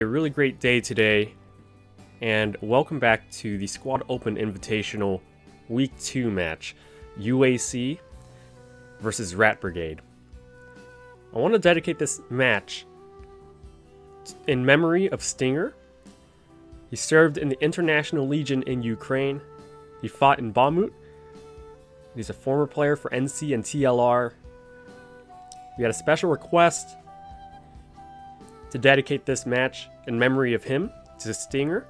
A really great day today, and welcome back to the Squad Open Invitational Week 2 match, UAC versus RaT Brigade. I want to dedicate this match in memory of Stinger. He served in the International Legion in Ukraine. He fought in Bakhmut. He's a former player for NC and TLR. We had a special request to dedicate this match in memory of him to Stinger.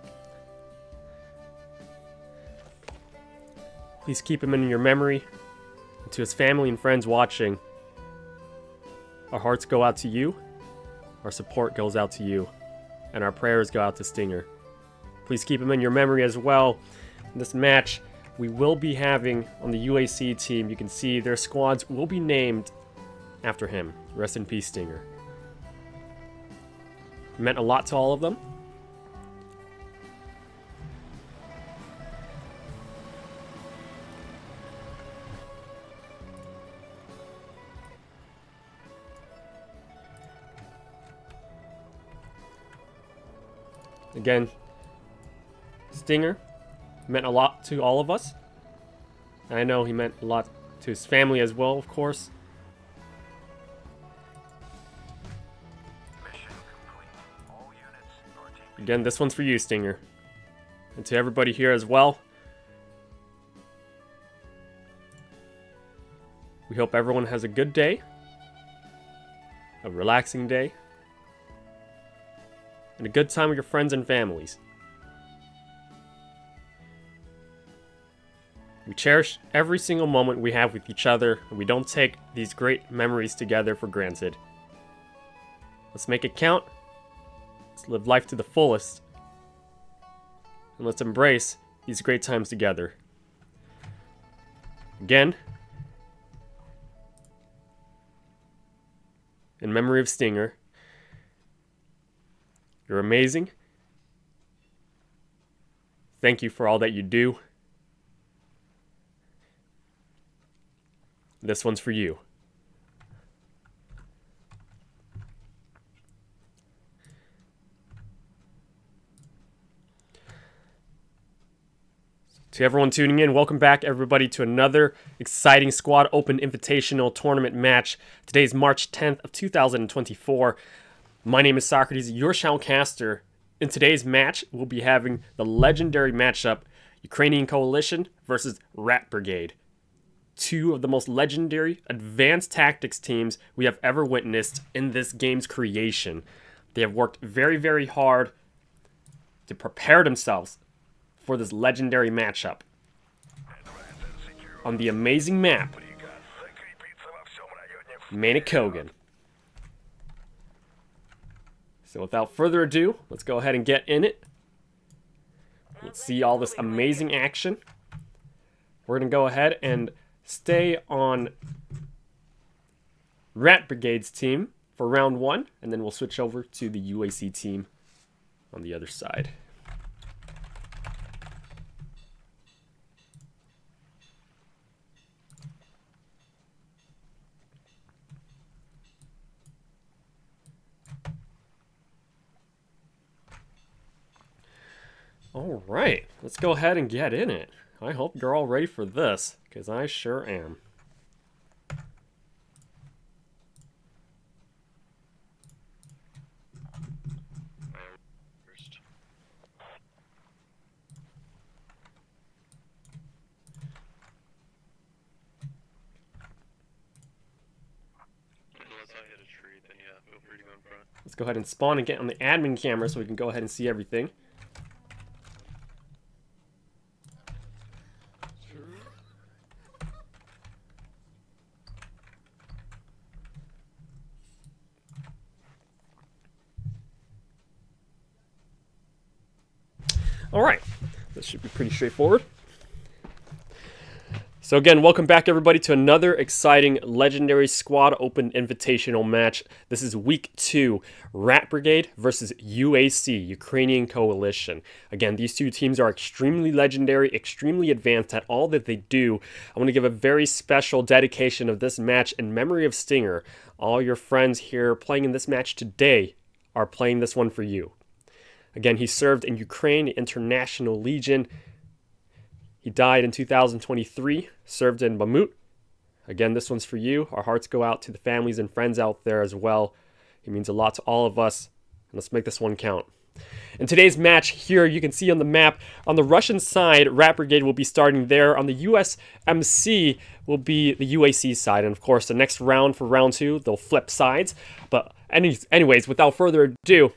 Please keep him in your memory. And to his family and friends watching, our hearts go out to you, our support goes out to you, and our prayers go out to Stinger. Please keep him in your memory as well. In this match, we will be having on the UAC team, you can see their squads will be named after him. Rest in peace, Stinger. It meant a lot to all of them. Again, Stinger meant a lot to all of us. And I know he meant a lot to his family as well, of course. Again, this one's for you, Stinger. And to everybody here as well. We hope everyone has a good day. A relaxing day. And a good time with your friends and families. We cherish every single moment we have with each other, and we don't take these great memories together for granted. Let's make it count. Let's live life to the fullest. And let's embrace these great times together. Again, in memory of Stinger, you're amazing. Thank you for all that you do. This one's for you. To everyone tuning in, welcome back everybody to another exciting Squad Open Invitational Tournament match. Today is March 10th of 2024. My name is Socrates, your Shoutcaster. In today's match, we'll be having the legendary matchup, Ukrainian Coalition versus RaT Brigade. Two of the most legendary advanced tactics teams we have ever witnessed in this game's creation. They have worked very, very hard to prepare themselves for this legendary matchup on the amazing map, Manicougan. So without further ado, let's go ahead and get in it. Let's see all this amazing action. We're going to go ahead and stay on RaT Brigade's team for round 1, and then we'll switch over to the UAC team on the other side. Alright, let's go ahead and get in it. I hope you're all ready for this, because I sure am. Let's go ahead and spawn and get on the admin camera so we can go ahead and see everything. Alright, this should be pretty straightforward. So again, welcome back everybody to another exciting Legendary Squad Open Invitational match. This is Week 2, RaT Brigade versus UAC, Ukrainian Coalition. Again, these two teams are extremely legendary, extremely advanced at all that they do. I want to give a very special dedication of this match in memory of Stinger. All your friends here playing in this match today are playing this one for you. Again, he served in Ukraine, the International Legion. He died in 2023, served in Bakhmut. Again, this one's for you. Our hearts go out to the families and friends out there as well. He means a lot to all of us. And let's make this one count. In today's match here, you can see on the map, on the Russian side, RaT Brigade will be starting there. On the USMC will be the UAC side. And of course, the next round for round 2, they'll flip sides. But anyways, without further ado,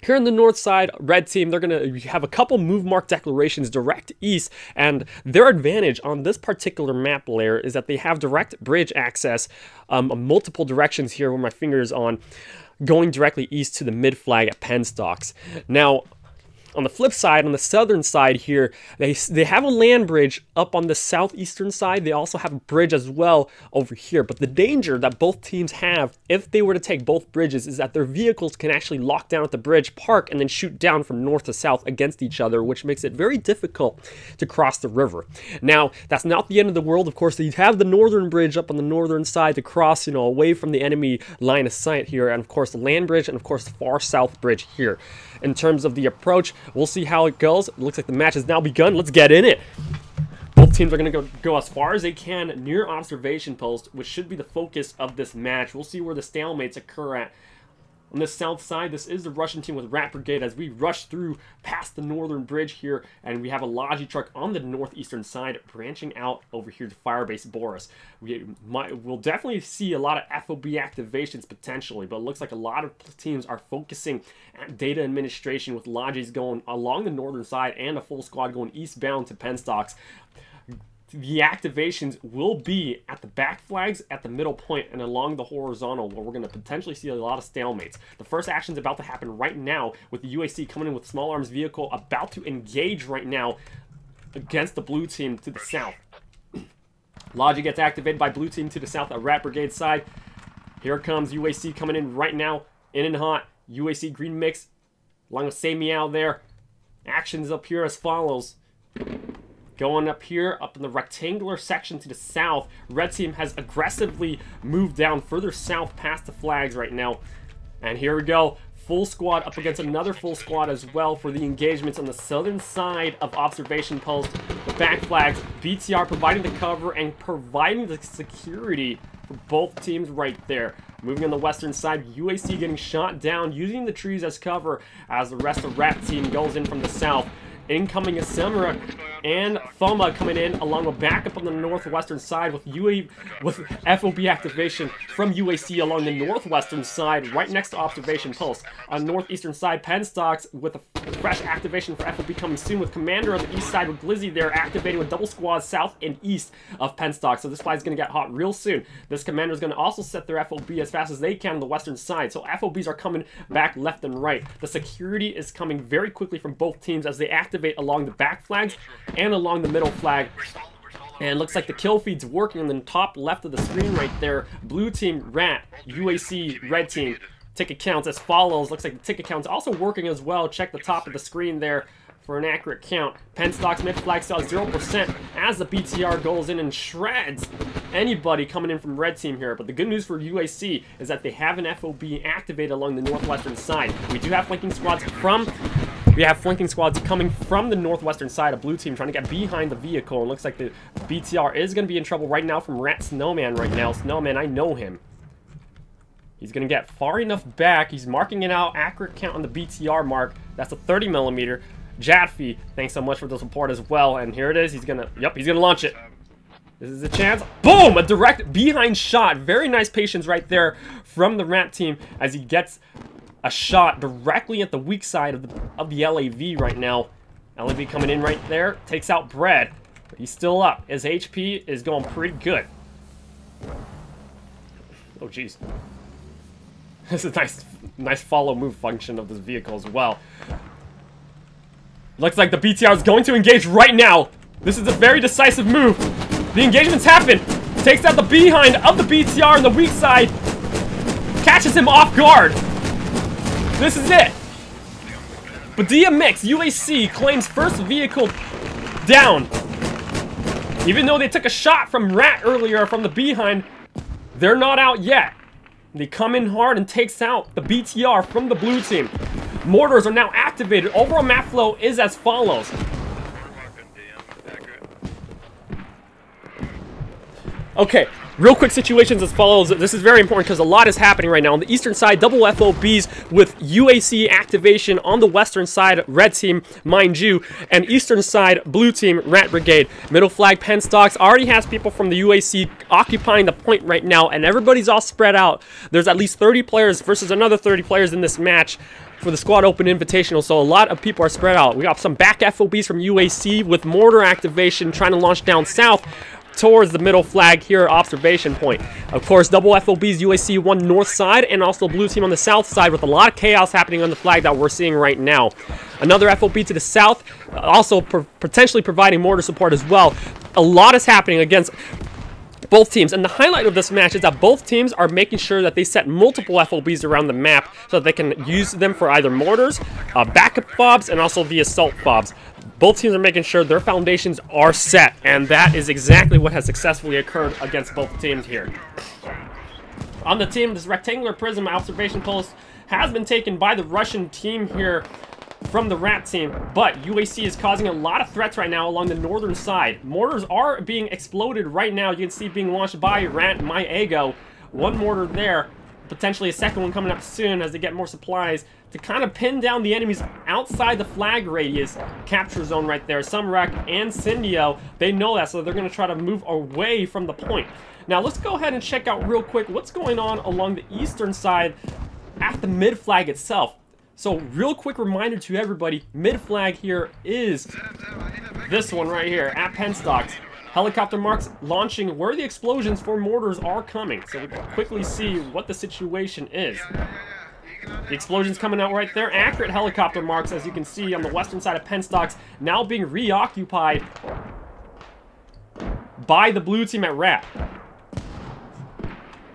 here on the north side, red team, they're going to have a couple move mark declarations direct east, and their advantage on this particular map layer is that they have direct bridge access, multiple directions here where my finger is on, going directly east to the mid flag at Penstocks. Now, on the flip side, on the southern side here, they have a land bridge up on the southeastern side. They also have a bridge as well over here. But the danger that both teams have, if they were to take both bridges, is that their vehicles can actually lock down at the bridge, park, and then shoot down from north to south against each other, which makes it very difficult to cross the river. Now, that's not the end of the world. Of course, they have the northern bridge up on the northern side to cross, away from the enemy line of sight here. And of course, the land bridge, and of course, the far south bridge here. In terms of the approach, we'll see how it goes. It looks like the match has now begun. Let's get in it. Both teams are going to go as far as they can near observation post, which should be the focus of this match. We'll see where the stalemates occur at. On the south side, this is the Russian team with RaT Brigade as we rush through past the northern bridge here, and we have a Logi truck on the northeastern side branching out over here to Firebase Boris. We'll definitely see a lot of FOB activations potentially, but it looks like a lot of teams are focusing at data administration with Logis going along the northern side and a full squad going eastbound to Penstocks. The activations will be at the back flags, at the middle point, and along the horizontal, where we're going to potentially see a lot of stalemates. The first action is about to happen right now with the UAC coming in with small arms vehicle about to engage right now against the blue team to the south. Logi gets activated by blue team to the south at RaT Brigade side. Here comes UAC coming in right now, in and hot. UAC green mix along with Say Meow there. Actions up here as follows. Going up here, up in the rectangular section to the south, red team has aggressively moved down further south past the flags right now. And here we go. Full squad up against another full squad as well for the engagements on the southern side of observation post. The back flags, BTR providing the cover and providing the security for both teams right there. Moving on the western side, UAC getting shot down using the trees as cover as the rest of RaT team goes in from the south. Incoming is Semra and Thoma coming in along with backup on the northwestern side with FOB activation from UAC along the northwestern side right next to observation post. On northeastern side, Penstocks with a fresh activation for FOB coming soon with Commander on the east side with Glizzy there activating with double squads south and east of Penstocks. So this fight is going to get hot real soon. This Commander is going to also set their FOB as fast as they can on the western side. So FOBs are coming back left and right. The security is coming very quickly from both teams as they activate along the back flags and along the middle flag. And looks like the kill feed's working on the top left of the screen right there. Blue team, RaT, UAC, red team. Ticket counts as follows. Looks like the ticket count's also working as well. Check the top of the screen there for an accurate count. Penstocks mid flag still 0% as the BTR goes in and shreds anybody coming in from red team here. But the good news for UAC is that they have an FOB activated along the northwestern side. We do have flanking squads coming from the northwestern side of blue team trying to get behind the vehicle. And looks like the BTR is going to be in trouble right now from RaT Snowman right now. Snowman, I know him. He's going to get far enough back. He's marking it out. Accurate count on the BTR mark. That's a 30mm. Jadfi, thanks so much for the support as well. And here it is. He's going to launch it. This is a chance. Boom! A direct behind shot. Very nice patience right there from the RaT team as he gets a shot directly at the weak side of the LAV right now. LAV coming in right there. Takes out Bread. But he's still up. His HP is going pretty good. Oh, jeez. This is a nice follow move function of this vehicle as well. Looks like the BTR is going to engage right now. This is a very decisive move. The engagements happen. Takes out the behind of the BTR on the weak side. Catches him off guard. This is it. Badia Mix, UAC, claims first vehicle down. Even though they took a shot from RaT earlier from the behind, they're not out yet. They come in hard and takes out the BTR from the blue team. Mortars are now activated. Overall map flow is as follows. Okay, real quick situations as follows. This is very important because a lot is happening right now. On the eastern side, double FOBs with UAC activation. On the western side, red team, mind you. And eastern side, blue team, RaT Brigade. Middle flag, Penstocks already has people from the UAC occupying the point right now. And everybody's all spread out. There's at least 30 players versus another 30 players in this match for the Squad Open Invitational, so a lot of people are spread out. We got some back FOBs from UAC with mortar activation trying to launch down south towards the middle flag here, observation point. Of course, double FOBs, UAC one north side, and also blue team on the south side with a lot of chaos happening on the flag that we're seeing right now. Another FOB to the south, also potentially providing mortar support as well. A lot is happening against both teams, and the highlight of this match is that both teams are making sure that they set multiple FOBs around the map so that they can use them for either mortars, backup fobs, and also the assault fobs. Both teams are making sure their foundations are set, and that is exactly what has successfully occurred against both teams here. On the team, this rectangular prism observation post has been taken by the Russian team here from the RaT team, but UAC is causing a lot of threats right now along the northern side. Mortars are being exploded right now. You can see being launched by RaT My Ego. One mortar there, potentially a second one coming up soon as they get more supplies to kind of pin down the enemies outside the flag radius capture zone right there. Sumrek and Syndio, they know that, so they're going to try to move away from the point. Now let's go ahead and check out real quick what's going on along the eastern side at the mid flag itself. So real quick reminder to everybody, mid flag here is this one right here at Penstocks. Helicopter marks launching where the explosions for mortars are coming. So we can quickly see what the situation is. The explosions coming out right there. Accurate helicopter marks, as you can see on the western side of Penstocks, now being reoccupied by the blue team at RaT.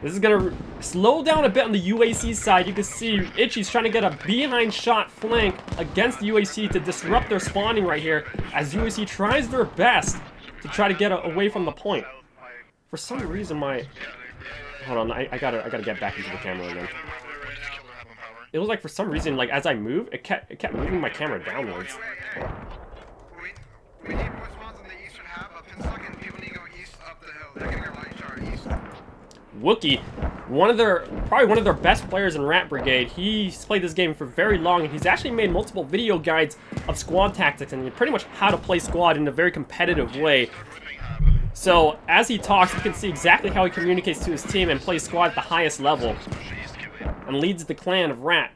This is going to slow down a bit on the UAC side. You can see Itchy's trying to get a behind shot flank against the UAC to disrupt their spawning right here, as UAC tries their best to try to get away from the point. For some reason, my... Hold on, I gotta get back into the camera again. It was like, for some reason, like, as I move, it kept moving my camera downwards. We need response on the eastern half of Penstock, and people need to go east up the hill. They're getting their light chart east. Wookie, probably one of their best players in RaT Brigade. He's played this game for very long, and he's actually made multiple video guides of squad tactics and pretty much how to play squad in a very competitive way. So as he talks, you can see exactly how he communicates to his team and plays squad at the highest level, and leads the clan of RaT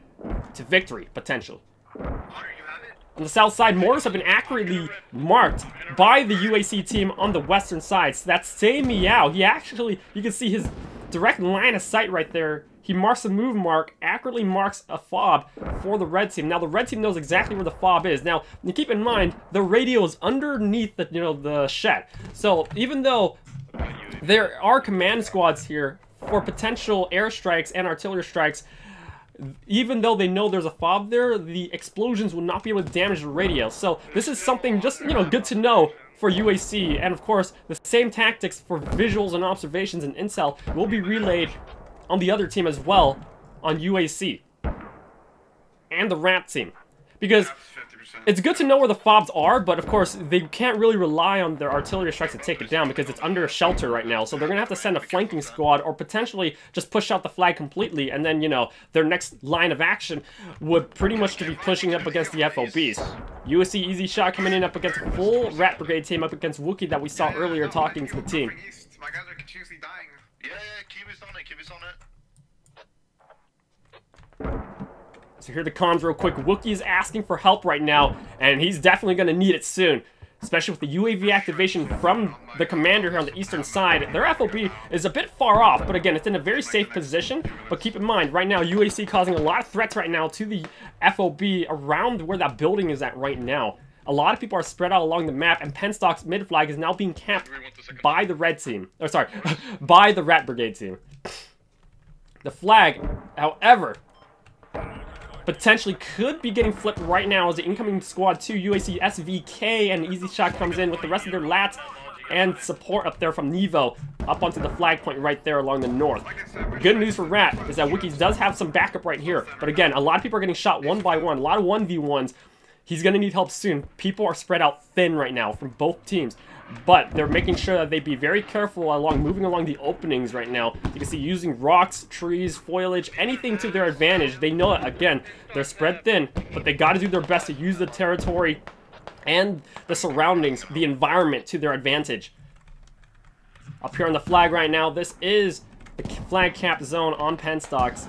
to victory potential. On the south side, mortars have been accurately marked by the UAC team on the western side. So that's Say Meow. He actually, you can see his direct line of sight right there. He marks a move mark, accurately marks a fob for the red team. Now the red team knows exactly where the fob is. Now, you keep in mind, the radio is underneath the, the shed. So even though there are command squads here for potential airstrikes and artillery strikes, even though they know there's a fob there, the explosions will not be able to damage the radio. So this is something just, good to know for UAC. And of course, the same tactics for visuals and observations and intel will be relayed on the other team as well, on UAC and the RaT team. Because it's good to know where the fobs are, but of course, they can't really rely on their artillery strikes to take it down because it's under a shelter right now. So they're going to have to send a flanking squad or potentially just push out the flag completely. And then, their next line of action would pretty much be pushing up against the FOBs. UAC easy shot coming in up against a full RaT Brigade team up against Wookie that we saw earlier talking to the team. My guys are continuously dying. Yeah, keep us on it, keep us on it. So here are the comms real quick. Wookie's asking for help right now, and he's definitely going to need it soon. Especially with the UAV activation from the commander here on the eastern side. Their FOB is a bit far off, but again, it's in a very safe position. But keep in mind, right now, UAC causing a lot of threats right now to the FOB around where that building is at right now. A lot of people are spread out along the map, and Penstock's mid flag is now being camped by the red team. Or sorry, by the RaT Brigade team. The flag, however, potentially could be getting flipped right now as the incoming squad 2 UAC SVK and Easy Shot comes in with the rest of their lats and support up there from Nevo up onto the flag point right there along the north. Good news for RaT is that Wikis does have some backup right here. But again, a lot of people are getting shot one by one. A lot of 1v1s. He's going to need help soon. People are spread out thin right now from both teams. But they're making sure that they be very careful moving along the openings right now. You can see using rocks, trees, foliage, anything to their advantage. They know it. Again, they're spread thin, but they got to do their best to use the territory and the surroundings, the environment to their advantage. Up here on the flag right now, this is the flag cap zone on Penstocks.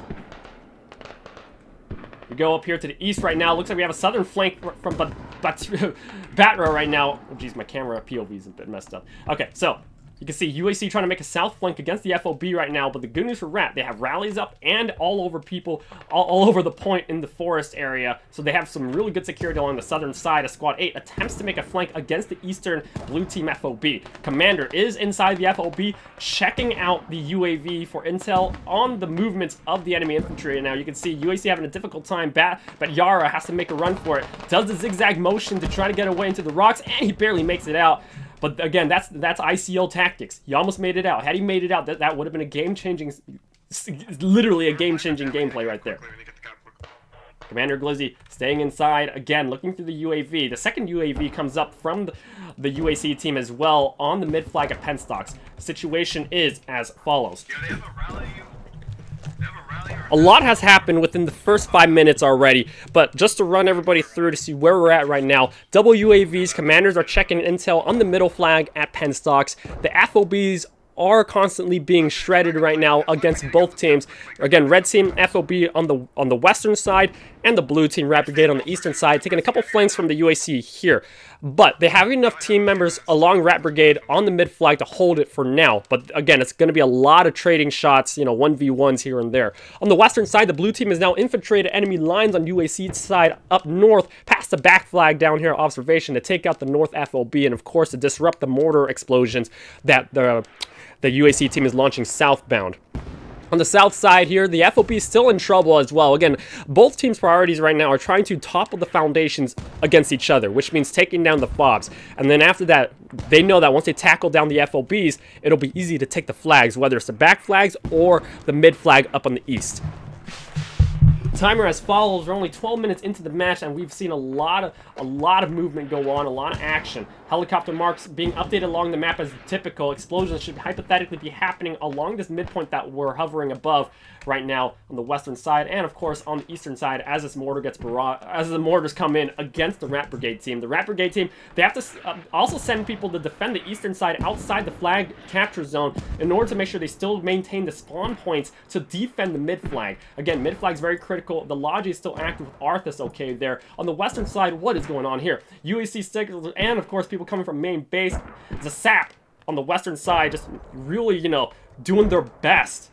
We go up here to the east right now. Looks like we have a southern flank from Batra right now. Oh, geez, my camera POV is a bit messed up. Okay, so you can see UAC trying to make a south flank against the FOB right now, but the good news for RaT, they have rallies up and all over people, all over the point in the forest area, so they have some really good security along the southern side. As Squad 8 attempts to make a flank against the eastern blue team FOB. Commander is inside the FOB, checking out the UAV for intel on the movements of the enemy infantry. And now you can see UAC having a difficult time, but Yara has to make a run for it. Does the zigzag motion to try to get away into the rocks, and he barely makes it out. But again, that's ICO tactics. He almost made it out. Had he made it out, that would have been a game-changing, literally a game-changing gameplay right there. Commander Glizzy staying inside, again, looking through the UAV. The second UAV comes up from the UAC team as well on the mid-flag at Penstocks. The situation is as follows. A lot has happened within the first 5 minutes already, but just to run everybody through to see where we're at right now, double UAVs, commanders are checking intel on the middle flag at Penstocks. The FOBs are constantly being shredded right now against both teams. Again, red team FOB on the western side and the blue team RaT Brigade on the eastern side, taking a couple flanks from the UAC here. But they have enough team members along RaT Brigade on the mid flag to hold it for now. But again, it's going to be a lot of trading shots, you know, 1v1s here and there. On the western side, the blue team has now infiltrated enemy lines on UAC's side up north, past the back flag down here observation to take out the north FOB and of course to disrupt the mortar explosions that the UAC team is launching southbound. On the south side here, the FOB is still in trouble as well. Again, both teams' priorities right now are trying to topple the foundations against each other, which means taking down the FOBs. And then after that, they know that once they tackle down the FOBs, it'll be easy to take the flags, whether it's the back flags or the mid flag up on the east. Timer as follows. We're only 12 minutes into the match, and we've seen a lot of movement go on, a lot of action. Helicopter marks being updated along the map as typical. Explosions should hypothetically be happening along this midpoint that we're hovering above right now on the western side, and of course on the eastern side as this mortar gets as the mortars come in against the RaT Brigade team. The RaT Brigade team, they have to also send people to defend the eastern side outside the flag capture zone in order to make sure they still maintain the spawn points to defend the mid flag. Again, mid flag is very critical. The Logi is still active with Arthas okay there. On the western side, what is going on here? UAC stickers and of course people coming from main base. The SAP on the western side just really, you know, doing their best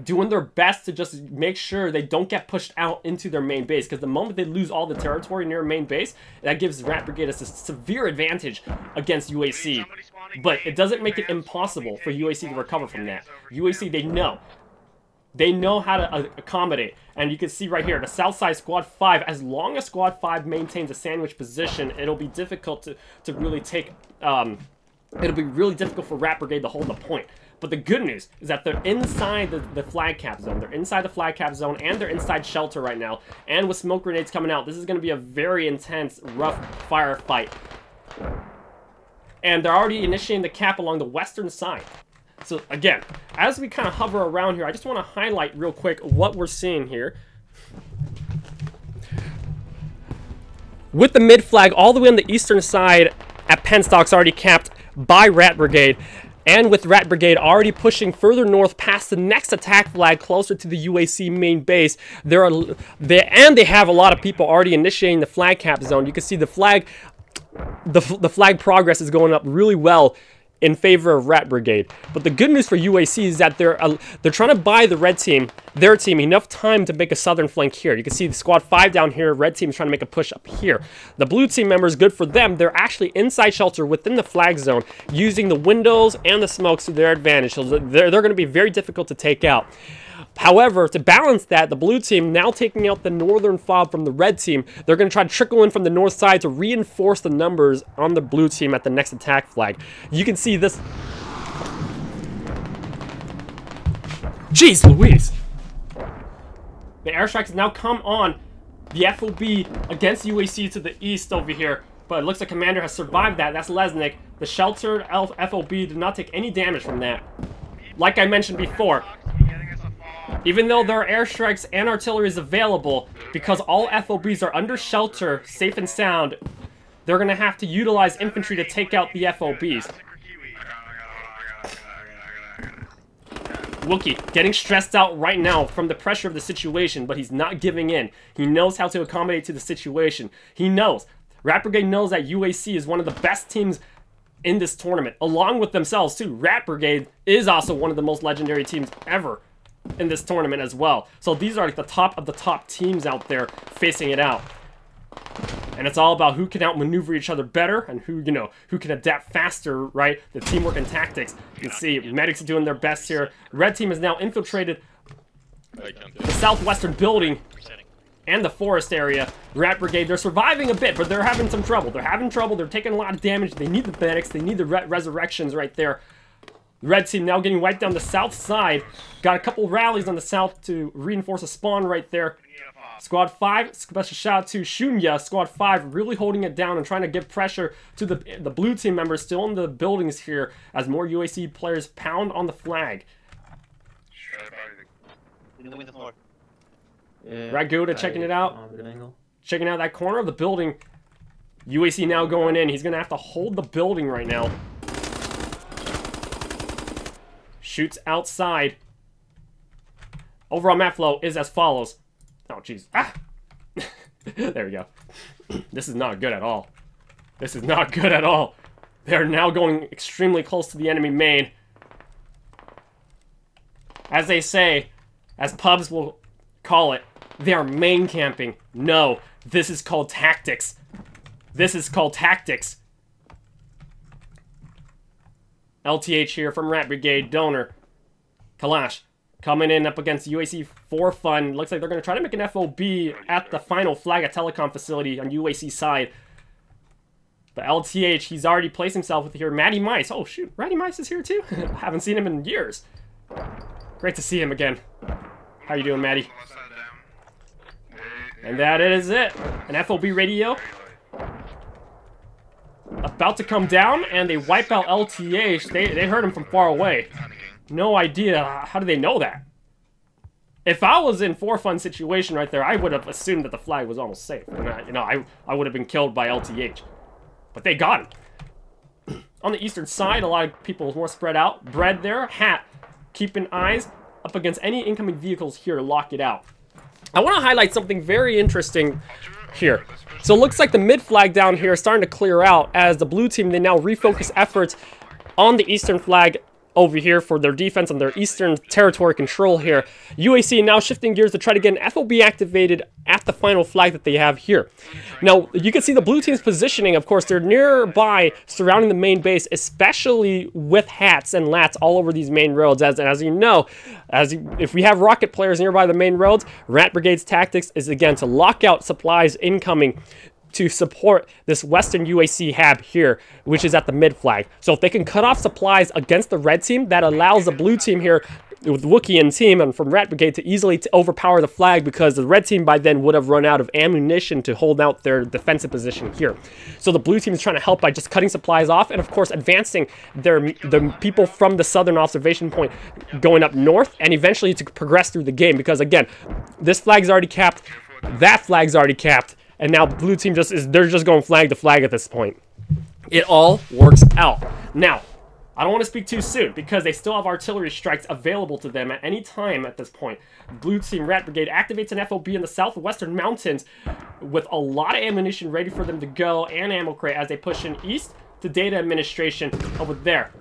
to just make sure they don't get pushed out into their main base, because the moment they lose all the territory near main base, that gives RaT Brigade a severe advantage against UAC, but it doesn't make it impossible for UAC to recover from that. UAC, they know how to accommodate, and you can see right here, the south side Squad 5, as long as Squad 5 maintains a sandwich position, it'll be difficult to really take, it'll be really difficult for RaT Brigade to hold the point. But the good news is that they're inside the flag cap zone. They're inside the flag cap zone, and they're inside shelter right now. And with smoke grenades coming out, this is going to be a very intense, rough firefight. And they're already initiating the cap along the western side. So again, as we kind of hover around here, I just want to highlight real quick what we're seeing here. With the mid flag all the way on the eastern side at Penstocks already capped by RaT Brigade, and with RaT Brigade already pushing further north past the next attack flag closer to the UAC main base, they have a lot of people already initiating the flag cap zone. You can see the flag progress is going up really well in favor of RaT Brigade. But the good news for UAC is that they're trying to buy the red team, their team, enough time to make a southern flank here. You can see the Squad 5 down here, red team is trying to make a push up here. The blue team members, good for them, they're actually inside shelter within the flag zone, using the windows and the smokes to their advantage, so they're going to be very difficult to take out. However, to balance that, the blue team now taking out the northern fob from the red team. They're going to try to trickle in from the north side to reinforce the numbers on the blue team at the next attack flag. You can see this. Jeez Louise! The airstrikes have now come on the FOB against UAC to the east over here. But it looks like Commander has survived that. That's Lesnick. The sheltered FOB did not take any damage from that. Like I mentioned before, even though there are airstrikes and artillery is available, because all FOBs are under shelter, safe and sound, they're going to have to utilize infantry to take out the FOBs. Wookie getting stressed out right now from the pressure of the situation, but he's not giving in. He knows how to accommodate to the situation. He knows. RaT Brigade knows that UAC is one of the best teams in this tournament, along with themselves too. RaT Brigade is also one of the most legendary teams ever in this tournament as well. So these are like the top of the top teams out there facing it out. And it's all about who can outmaneuver each other better and who, you know, who can adapt faster, right? The teamwork and tactics. You can see medics are doing their best here. Red team has now infiltrated the southwestern building and the forest area. RaT Brigade, they're surviving a bit, but they're having some trouble. They're having trouble. They're taking a lot of damage. They need the medics. They need the resurrections right there. Red team now getting wiped down the south side. Got a couple rallies on the south to reinforce a spawn right there. Squad 5, special shout out to Shunya. Squad 5 really holding it down and trying to give pressure to the blue team members still in the buildings here as more UAC players pound on the flag. Raguda checking it out. Checking out that corner of the building. UAC now going in. He's going to have to hold the building right now. Shoots outside. Overall map flow is as follows. Oh, jeez. Ah! There we go. This is not good at all. This is not good at all. They're now going extremely close to the enemy main. As they say, as pubs will call it, they are main camping. No, this is called tactics. This is called tactics. LTH here from RaT Brigade, donor. Kalash coming in up against UAC for fun. Looks like they're going to try to make an FOB at the final flag at telecom facility on UAC side. But LTH, he's already placed himself with here. Matty Mice. Oh, shoot. Matty Mice is here too? Haven't seen him in years. Great to see him again. How you doing, Matty? And that is it. An FOB radio. About to come down, and they wipe out LTH. They heard him from far away. No idea. How do they know that? If I was in for fun situation right there, I would have assumed that the flag was almost safe. And I would have been killed by LTH. But they got him. On the eastern side, a lot of people more spread out. Bread there, hat. Keeping eyes up against any incoming vehicles here to lock it out. I want to highlight something very interesting here. So it looks like the mid flag down here is starting to clear out as the blue team, they now refocus efforts on the eastern flag over here for their defense and their eastern territory control here. UAC now shifting gears to try to get an FOB activated at the final flag that they have here. Now, you can see the blue team's positioning. Of course, they're nearby surrounding the main base, especially with hats and lats all over these main roads. As you know, if we have rocket players nearby the main roads, RaT Brigade's tactics is, again, to lock out supplies incoming to support this western UAC hab here, which is at the mid flag. So if they can cut off supplies against the red team, that allows the blue team here with Wookiee and team and from RaT Brigade to easily overpower the flag, because the red team by then would have run out of ammunition to hold out their defensive position here. So the blue team is trying to help by just cutting supplies off and of course advancing the people from the southern observation point going up north and eventually to progress through the game, because again, this flag's already capped, that flag's already capped, and now blue team they're just going flag to flag at this point. It all works out. Now, I don't want to speak too soon because they still have artillery strikes available to them at any time at this point. Blue team RaT Brigade activates an FOB in the southwestern mountains with a lot of ammunition ready for them to go and ammo crate as they push in east to data administration over there.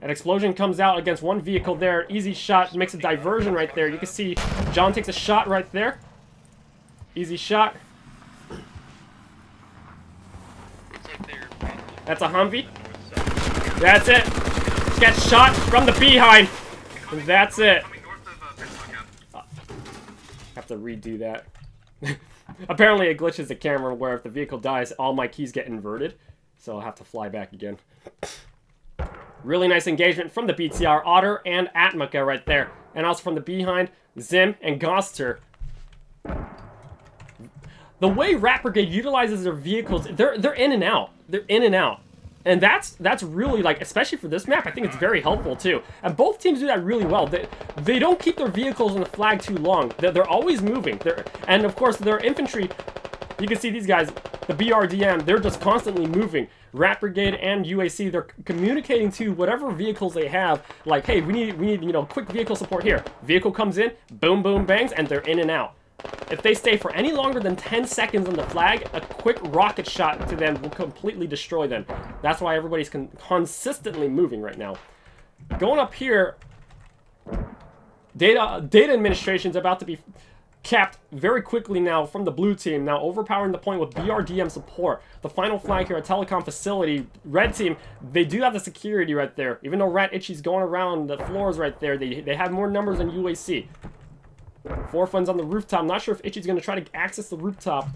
An explosion comes out against one vehicle there. Easy shot, makes a diversion right there. You can see John takes a shot right there. Easy shot. That's a Humvee. That's it. Gets shot from the behind. And that's it. have to redo that. Apparently it glitches the camera where if the vehicle dies, all my keys get inverted. So I'll have to fly back again. Really nice engagement from the BTR, Otter and Atmaka right there. And also from the behind, Zim and Goster. The way RaT Brigade utilizes their vehicles, they're in and out. They're in and out. And that's really, like, especially for this map, I think it's very helpful too. And both teams do that really well. They don't keep their vehicles on the flag too long. They're always moving. And of course, their infantry, you can see these guys, the BRDM, they're just constantly moving. RaT Brigade and UAC, they're communicating to whatever vehicles they have, like, hey, we need, you know, quick vehicle support here. Vehicle comes in, boom, boom, bangs, and they're in and out. If they stay for any longer than 10 seconds on the flag, a quick rocket shot to them will completely destroy them. That's why everybody's consistently moving right now. Going up here, data administration is about to be capped very quickly now from the blue team. Now overpowering the point with BRDM support. The final flag here at Telecom Facility. Red team, they do have the security right there. Even though RaT Itchy's going around the floors right there, they have more numbers than UAC. 4 funds on the rooftop. I'm not sure if Itchy's going to try to access the rooftop.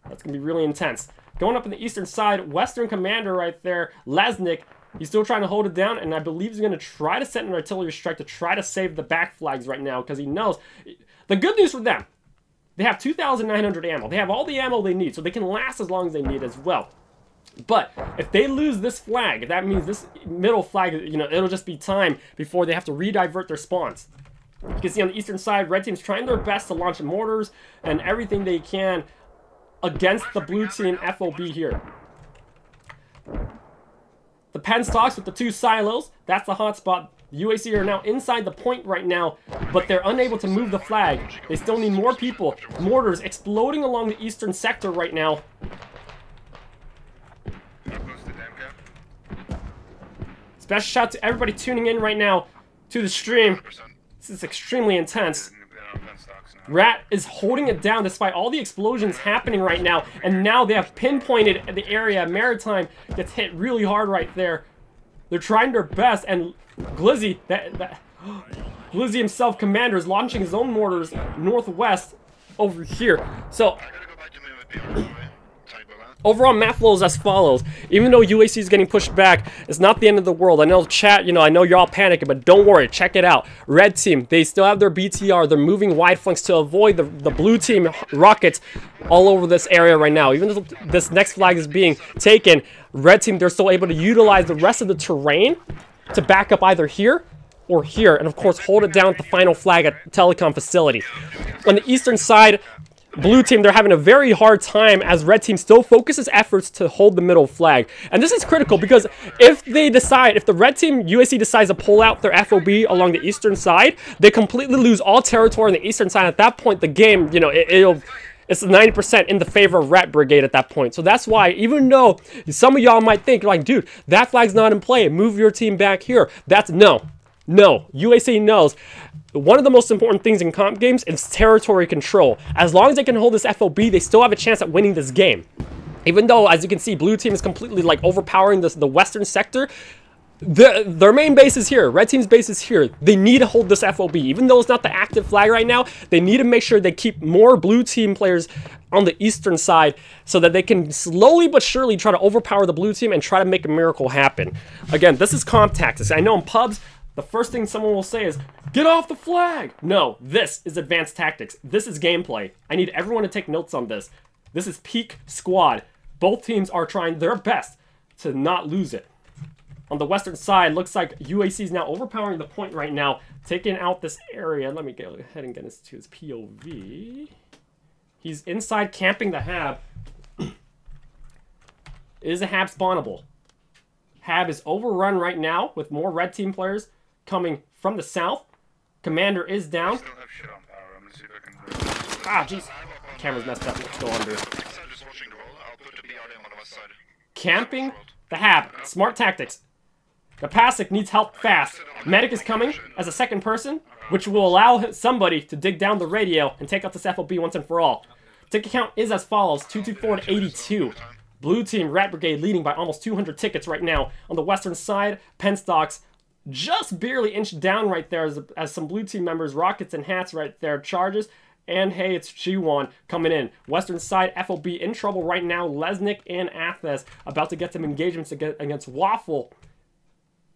That's going to be really intense. Going up on the eastern side, Western Commander right there, Lesnick. He's still trying to hold it down, and I believe he's going to try to set an artillery strike to try to save the back flags right now, because he knows. The good news for them, they have 2,900 ammo. They have all the ammo they need, so they can last as long as they need as well. But if they lose this flag, that means this middle flag, you know, it'll just be time before they have to redivert their spawns. You can see on the eastern side, red team's trying their best to launch mortars and everything they can against the blue team FOB here. The pen stocks with the 2 silos, that's the hotspot. UAC are now inside the point right now, but they're unable to move the flag. They still need more people. Mortars exploding along the eastern sector right now. Special shout to everybody tuning in right now to the stream. This is extremely intense. RaT is holding it down despite all the explosions happening right now, and now they have pinpointed the area. Maritime gets hit really hard right there. They're trying their best, and Glizzy, Glizzy himself, Commander, is launching his own mortars northwest over here. So overall map flow is as follows. Even though UAC is getting pushed back, it's not the end of the world. I know chat, you know, I know you're all panicking, but don't worry, check it out. Red team, they still have their BTR. They're moving wide flanks to avoid the blue team rockets all over this area right now. Even though this next flag is being taken, red team, they're still able to utilize the rest of the terrain to back up either here or here, and of course hold it down at the final flag at Telecom Facility. On the eastern side, blue team, they're having a very hard time as red team still focuses efforts to hold the middle flag. And this is critical because if the red team, UAC, decides to pull out their FOB along the eastern side, they completely lose all territory on the eastern side. At that point, the game, you know, it's 90% in the favor of RaT Brigade at that point. So that's why, even though some of y'all might think, like, dude, that flag's not in play, move your team back here. That's, no. UAC knows one of the most important things in comp games is territory control. As long as they can hold this FOB, they still have a chance at winning this game. Even though, as you can see, blue team is completely, like, overpowering the western sector, their main base is here. Red team's base is here. They need to hold this FOB. Even though it's not the active flag right now, they need to make sure they keep more blue team players on the eastern side so that they can slowly but surely try to overpower the blue team and try to make a miracle happen. Again, this is comp tactics. I know in pubs, the first thing someone will say is, get off the flag! No, this is advanced tactics. This is gameplay. I need everyone to take notes on this. This is peak squad. Both teams are trying their best to not lose it. On the western side, looks like UAC is now overpowering the point right now, taking out this area. Let me go ahead and get into his POV. He's inside camping the Hab. It is a Hab spawnable. Hab is overrun right now with more red team players coming from the south. Commander is down. Ah, jeez. Camera's messed up. Let's go under. Camping the Hab. Smart tactics. The Pasic needs help fast. Medic is coming as a second person, which will allow somebody to dig down the radio and take out this FOB once and for all. Ticket count is as follows, 224 to 82. Blue team, RaT Brigade leading by almost 200 tickets right now. On the western side, Penstocks just barely inched down right there as some blue team members, rockets and hats right there, charges. And hey, it's G1 coming in. Western side, FOB in trouble right now. Lesnick and Athes about to get some engagements against Waffle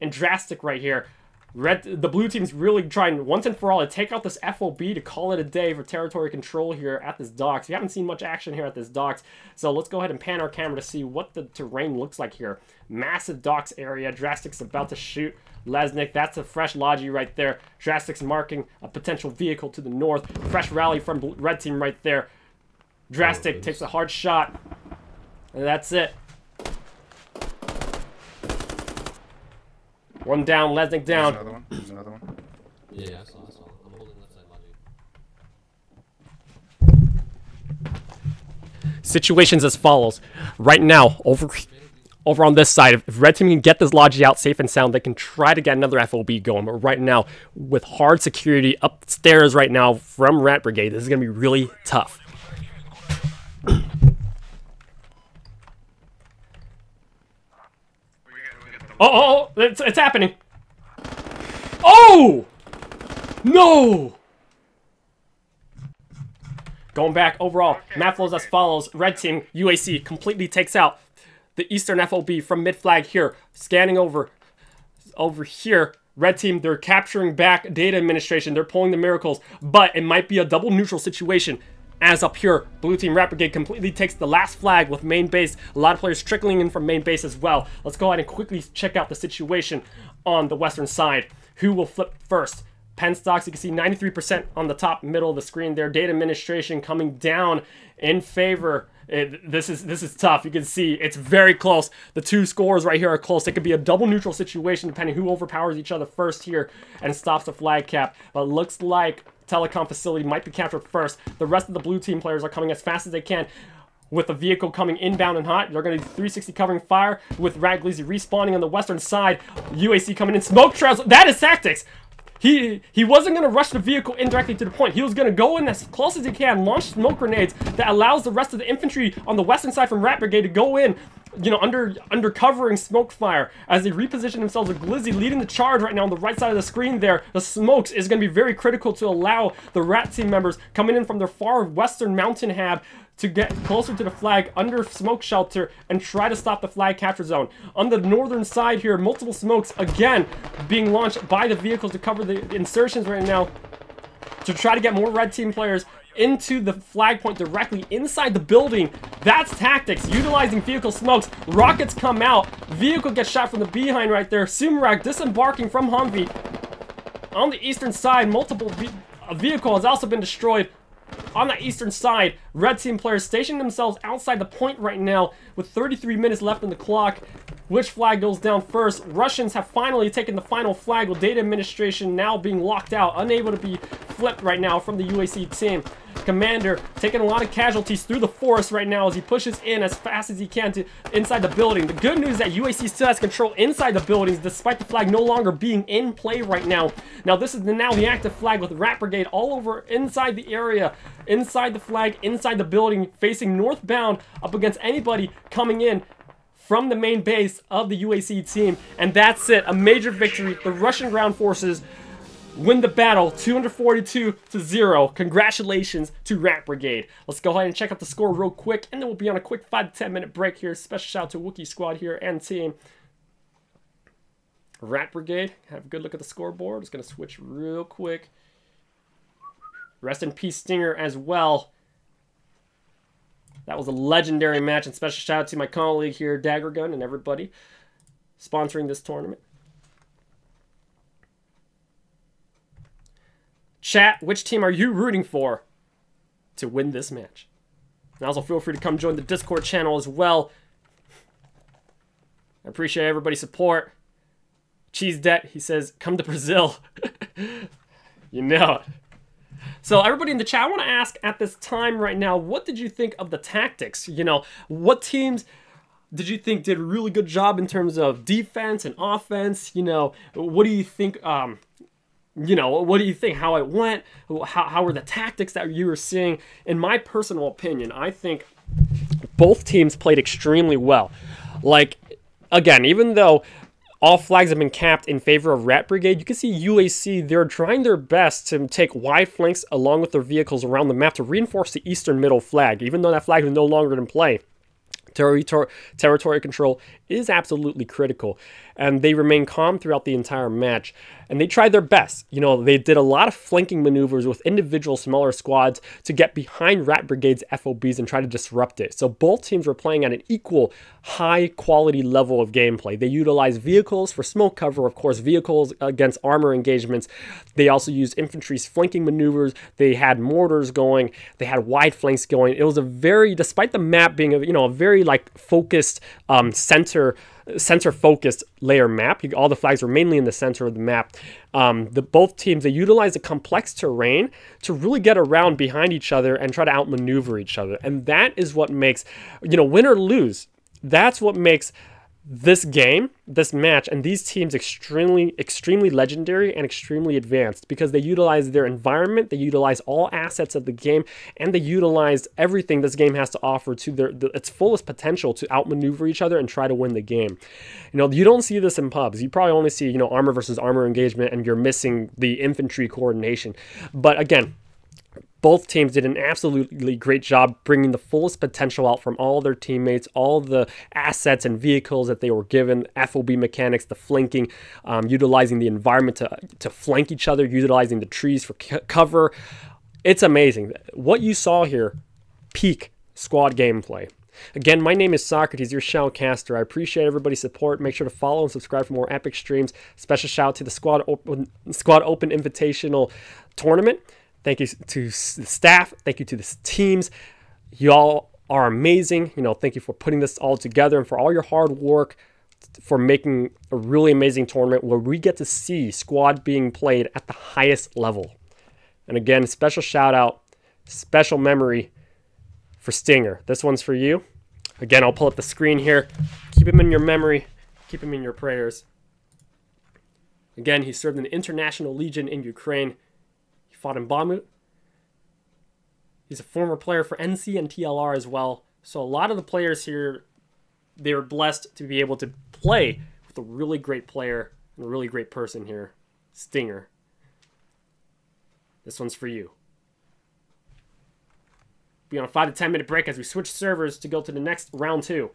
and Drastic right here. The blue team's really trying once and for all to take out this FOB to call it a day for territory control here at this docks. We haven't seen much action here at this docks, so let's go ahead and pan our camera to see what the terrain looks like here. Massive docks area. Drastic's about to shoot Lesnick. That's a fresh Logi right there. Drastic's marking a potential vehicle to the north. Fresh rally from red team right there. Drastic takes a hard shot. And that's it. One down, Lesnick down. There's another one. There's another one. Yeah, I saw. I'm holding left side Logi. Situations as follows. Right now, over on this side, if red team can get this Logi out safe and sound, they can try to get another FOB going. But right now, with hard security upstairs right now from RaT Brigade, this is going to be really tough. Oh, it's happening. Oh! No! Going back overall, map flows as follows. Red team, UAC, completely takes out the Eastern FOB from mid-flag here. Scanning over here. Red team, they're capturing back data administration. They're pulling the miracles, but it might be a double neutral situation. As up here, blue team RaT Brigade completely takes the last flag with main base. A lot of players trickling in from main base as well. Let's go ahead and quickly check out the situation on the western side. Who will flip first? Pen stocks, you can see 93% on the top middle of the screen there. Data administration coming down in favor. This is tough. You can see it's very close. The two scores right here are close. It could be a double neutral situation depending who overpowers each other first here and stops the flag cap. But it looks like telecom facility might be captured first. The rest of the blue team players are coming as fast as they can. With the vehicle coming inbound and hot, they're going to do 360 covering fire with RaT Glizzy respawning on the western side. UAC coming in, smoke trails. That is tactics. He wasn't going to rush the vehicle indirectly to the point. He was going to go in as close as he can, launch smoke grenades that allows the rest of the infantry on the western side from RaT Brigade to go in, you know, under covering smoke fire as they reposition themselves with Glizzy leading the charge right now on the right side of the screen there. The smokes is going to be very critical to allow the RaT team members coming in from their far western mountain hab to get closer to the flag under smoke shelter and try to stop the flag capture zone. On the northern side here, multiple smokes again being launched by the vehicles to cover the insertions right now to try to get more red team players into the flag point directly inside the building. That's tactics, utilizing vehicle smokes. Rockets come out, vehicle gets shot from the behind right there. Sumarak disembarking from Humvee. On the eastern side, multiple vehicle has also been destroyed. On the eastern side, red team players stationing themselves outside the point right now with 33 minutes left on the clock. Which flag goes down first? Russians have finally taken the final flag with data administration now being locked out, unable to be flipped right now from the UAC team. Commander taking a lot of casualties through the forest right now as he pushes in as fast as he can to inside the building. The good news is that UAC still has control inside the buildings despite the flag no longer being in play right now. Now this is now the active flag with RaT Brigade all over inside the area, inside the flag, inside the building, facing northbound up against anybody coming in from the main base of the UAC team. And that's it, a major victory. The Russian ground forces win the battle 242-0. Congratulations to RaT Brigade. Let's go ahead and check out the score real quick, and then we'll be on a quick 5 to 10 minute break here. Special shout out to Wookiee Squad here and team. RaT Brigade, have a good look at the scoreboard. Just going to switch real quick. Rest in peace, Stinger, as well. That was a legendary match, and special shout out to my colleague here, Daggergun, and everybody sponsoring this tournament. Chat, which team are you rooting for to win this match? And also feel free to come join the Discord channel as well. I appreciate everybody's support. Cheese Debt, he says, come to Brazil. You know it. So everybody in the chat, I want to ask at this time right now, what did you think of the tactics? You know, what teams did you think did a really good job in terms of defense and offense? You know, what do you think, you know, what do you think, how it went? How were the tactics that you were seeing? In my personal opinion, I think both teams played extremely well. Like, again, even though All flags have been capped in favor of RaT Brigade. You can see UAC, they're trying their best to take wide flanks along with their vehicles around the map to reinforce the eastern middle flag, even though that flag is no longer in play. Territory control is absolutely critical, and they remain calm throughout the entire match, and they tried their best. You know, they did a lot of flanking maneuvers with individual smaller squads to get behind RaT Brigade's FOBs and try to disrupt it. So both teams were playing at an equal high quality level of gameplay. They utilized vehicles for smoke cover, of course, vehicles against armor engagements. They also used infantry's flanking maneuvers. They had mortars going. They had wide flanks going. It was a very, despite the map being a very like focused center focused layer map. All the flags were mainly in the center of the map. Both teams, they utilized a complex terrain to really get around behind each other and try to outmaneuver each other. And that is what makes, win or lose, that's what makes this game, this match, and these teams extremely legendary and extremely advanced, because they utilize their environment, they utilize all assets of the game, and they utilize everything this game has to offer to its fullest potential to outmaneuver each other and try to win the game. You don't see this in pubs. You probably only see, armor versus armor engagement, and you're missing the infantry coordination. But again, both teams did an absolutely great job bringing the fullest potential out from all their teammates, all the assets and vehicles that they were given, FOB mechanics, the flanking, utilizing the environment to flank each other, utilizing the trees for cover. It's amazing. What you saw here, peak squad gameplay. Again, my name is Socrates, your Shoutcaster. I appreciate everybody's support. Make sure to follow and subscribe for more epic streams. Special shout out to the Squad Open Invitational Tournament. Thank you to the staff. Thank you to the teams. Y'all are amazing. Thank you for putting this all together and for all your hard work for making a really amazing tournament where we get to see squad being played at the highest level. And again, special shout out, special memory for Stinger. This one's for you. Again, I'll pull up the screen here. Keep him in your memory. Keep him in your prayers. Again, he served in the International Legion in Ukraine. Fought in Bakhmut. He's a former player for NC and TLR as well. So a lot of the players here, they were blessed to be able to play with a really great player and a really great person here, Stinger. This one's for you. Be on a 5 to 10 minute break as we switch servers to go to the next round 2.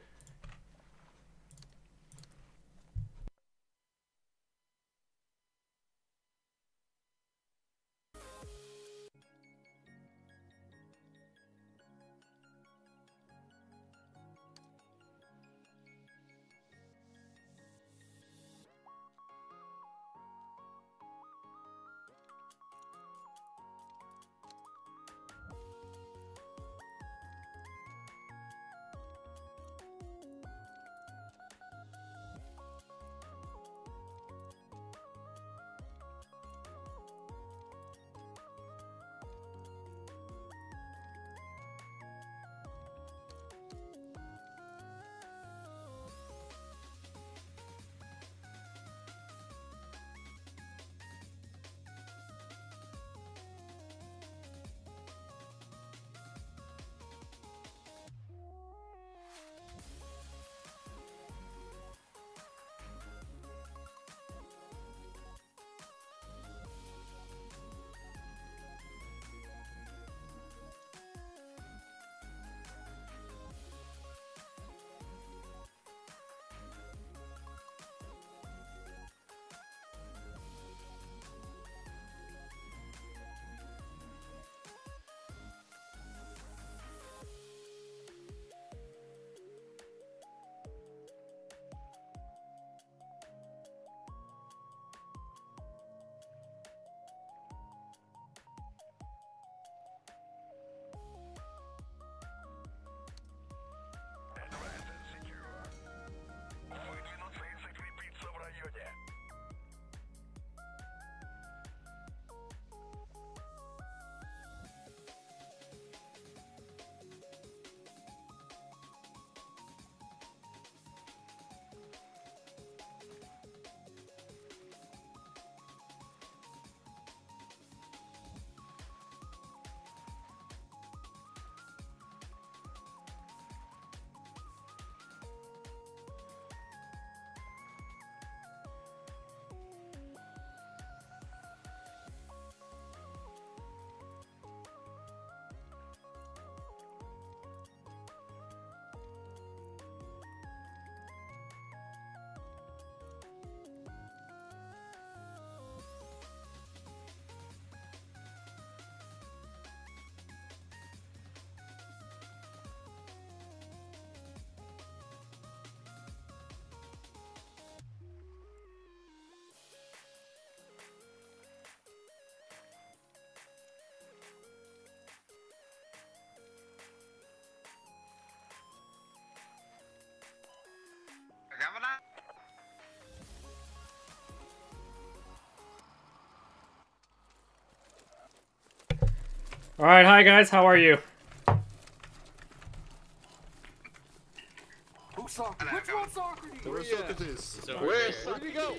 Alright, hi guys, how are you?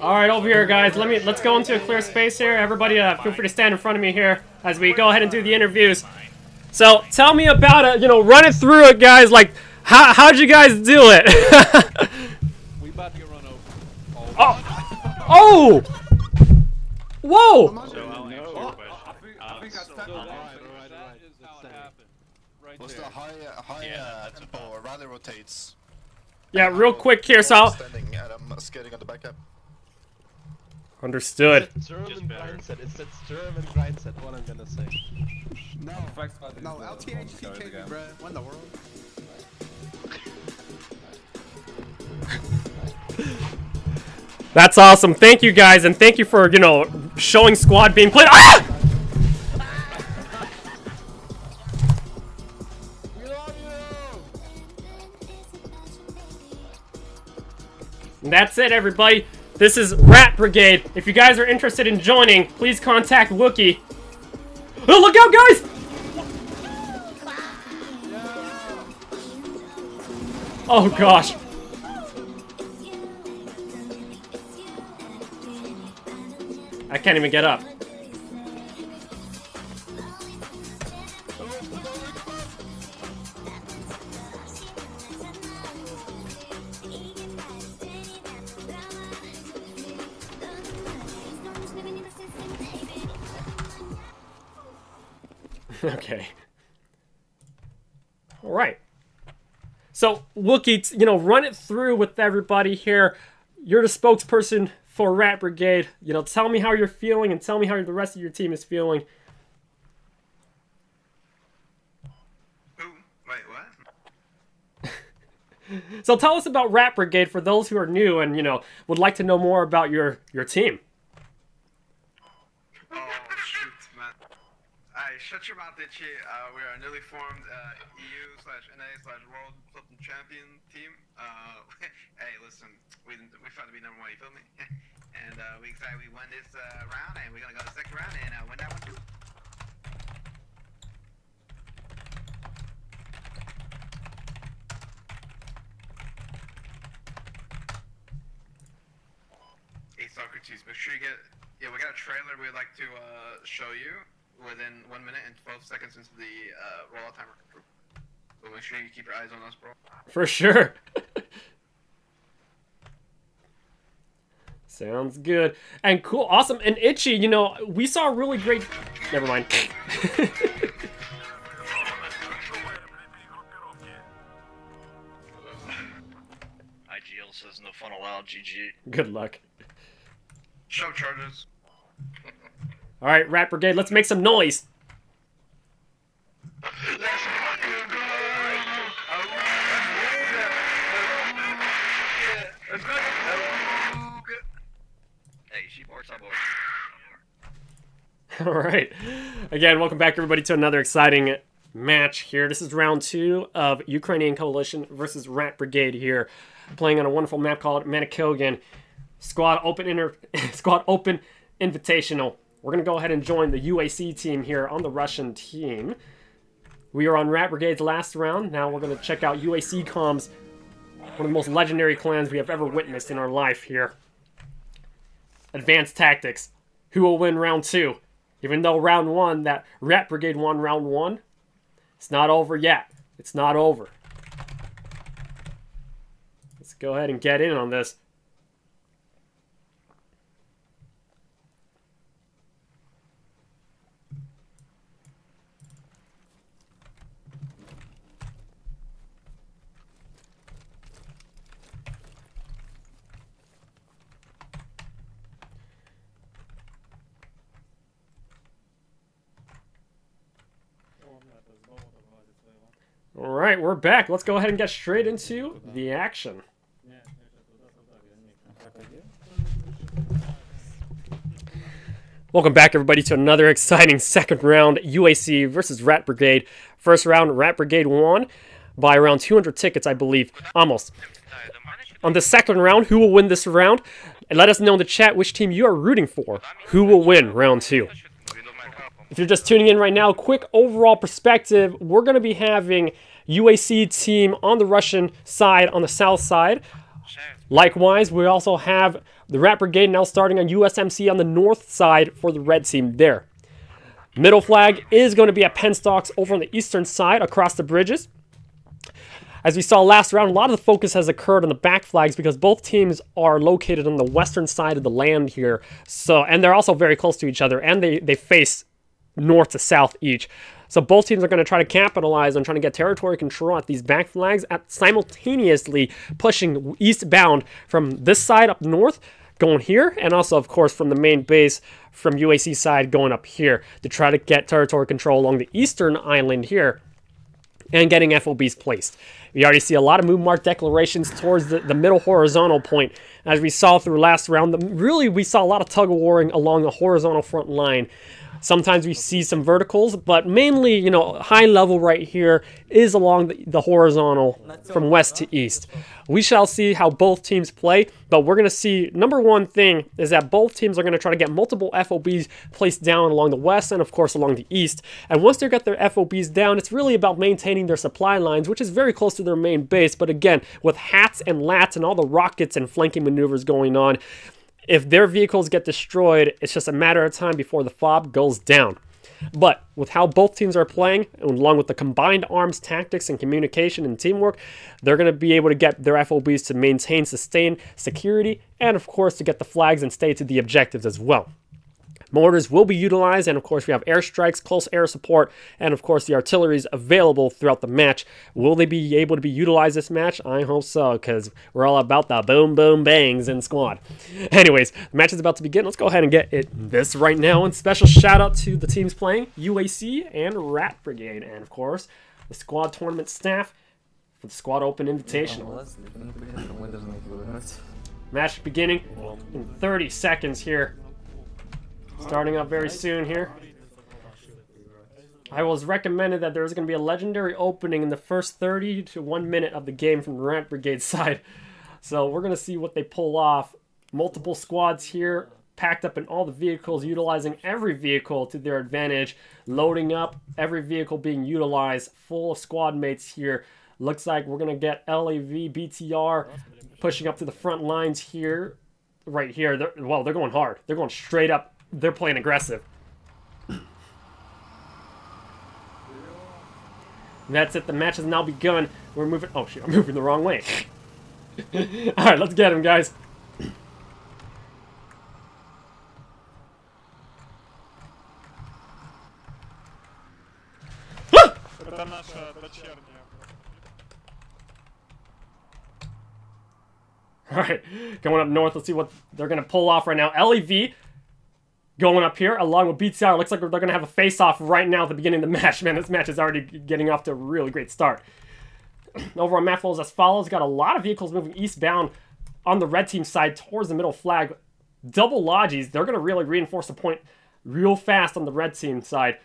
Alright, over here guys, let's go into a clear space here. Everybody feel free to stand in front of me here as we go ahead and do the interviews. So, tell me about it, you know, run it through it guys, like, how'd you guys do it? We about to get run over. Oh! Whoa! So I'll answer your question. I think I stepped on That is how it happened. Right Was there. the high tempo rally rotates? Yeah, real quick here, so... Standing and I'm skating on the back up. Understood. German grindset. It's that German grindset. What I'm gonna say. No, LTHTK, bro. What in the world? That's awesome. Thank you guys, and thank you for, you know, showing squad being played. Ah! And that's it, everybody. This is RaT Brigade. If you guys are interested in joining, please contact Wookie. Oh, look out, guys! Oh, gosh. I can't even get up. Okay. All right. So, Wookie, you know, run it through with everybody here. You're the spokesperson for RaT Brigade. You know, tell me how you're feeling and tell me how the rest of your team is feeling. Ooh, wait, what? So tell us about RaT Brigade for those who are new and, you know, would like to know more about your team. Oh, shoot, man. Alright, shut your mouth, Itchy. We are a newly formed EU/NA/World Flipping Champion team. Hey, listen, we found to be number one, you feel me? And we excited we won this round, and we're gonna go to the second round and win that one too. Hey, Socrates, make sure you get. Yeah, we got a trailer we'd like to show you within 1 minute and 12 seconds into the rollout timer. So make sure you keep your eyes on us, bro. For sure. Sounds good. And cool, awesome. And Itchy, you know, we saw a really great... Never mind. IGL says no fun allowed, GG. Good luck. Show charges. Alright, RaT Brigade, let's make some noise. Alright. Again, welcome back everybody to another exciting match here. This is round 2 of Ukrainian Coalition versus RaT Brigade here. Playing on a wonderful map called Manikilgan. Squad Open Invitational. We're going to go ahead and join the UAC team here on the Russian team. We are on RaT Brigade's last round. Now we're going to check out UAC Comms, one of the most legendary clans we have ever witnessed in our life here. Advanced Tactics. Who will win round 2? Even though round 1, that RaT Brigade won round 1, it's not over yet. It's not over. Let's go ahead and get in on this. Alright, we're back. Let's go ahead and get straight into the action. Welcome back, everybody, to another exciting second round, UAC versus RaT Brigade. First round, RaT Brigade won by around 200 tickets, I believe. Almost. On the second round, who will win this round? And let us know in the chat which team you are rooting for. Who will win round 2? If you're just tuning in right now, quick overall perspective, we're going to be having UAC team on the Russian side, on the south side. Likewise, we also have the RaT Brigade now starting on USMC on the north side for the red team there. Middle flag is going to be at Penstocks over on the eastern side across the bridges. As we saw last round, a lot of the focus has occurred on the back flags because both teams are located on the western side of the land here. And they're also very close to each other, and they face north to south each. So both teams are going to try to capitalize on trying to get territory control at these back flags, simultaneously pushing eastbound from this side up north, going here, and also, of course, from the main base from UAC side going up here to try to get territory control along the eastern island here and getting FOBs placed. We already see a lot of move mark declarations towards the middle horizontal point. As we saw through last round, really we saw a lot of tug-of-warring along the horizontal front line. Sometimes we see some verticals, but mainly, you know, high level right here is along the horizontal from west to east. We shall see how both teams play, but we're going to see, number one thing is that both teams are going to try to get multiple FOBs placed down along the west and, of course, along the east. And once they get their FOBs down, it's really about maintaining their supply lines, which is very close to their main base. But again, with HATs and LATs and all the rockets and flanking maneuvers going on, if their vehicles get destroyed, it's just a matter of time before the FOB goes down. But with how both teams are playing, along with the combined arms, tactics, and communication and teamwork, they're going to be able to get their FOBs to maintain sustained security and, of course, to get the flags and stay to the objectives as well. Mortars will be utilized, and of course we have airstrikes, close air support, and of course the artillery is available throughout the match. Will they be able to be utilized this match? I hope so, because we're all about the boom boom bangs in squad. Anyways, the match is about to begin. Let's go ahead and get this right now. And special shout out to the teams playing, UAC and RaT Brigade, and of course the squad tournament staff for the Squad Open Invitational. Match beginning in 30 seconds here. Starting up very soon here. I was recommended that there's going to be a legendary opening in the first 30 to 1 minute of the game from the RaT Brigade side. So we're going to see what they pull off. Multiple squads here, packed up in all the vehicles, utilizing every vehicle to their advantage. Loading up, every vehicle being utilized, full of squad mates here. Looks like we're going to get LAV, BTR pushing up to the front lines here. Right here. They're going hard. They're going straight up. They're playing aggressive. That's it. The match has now begun. We're moving. Oh, shit. I'm moving the wrong way. Alright, let's get him, guys. Alright, going up north. Let's see what they're going to pull off right now. LAV going up here along with BTR. Looks like they're going to have a face-off right now at the beginning of the match. Man, this match is already getting off to a really great start. Overall map flows as follows. Got a lot of vehicles moving eastbound on the red team side towards the middle flag. Double lodges. They're going to really reinforce the point real fast on the red team side.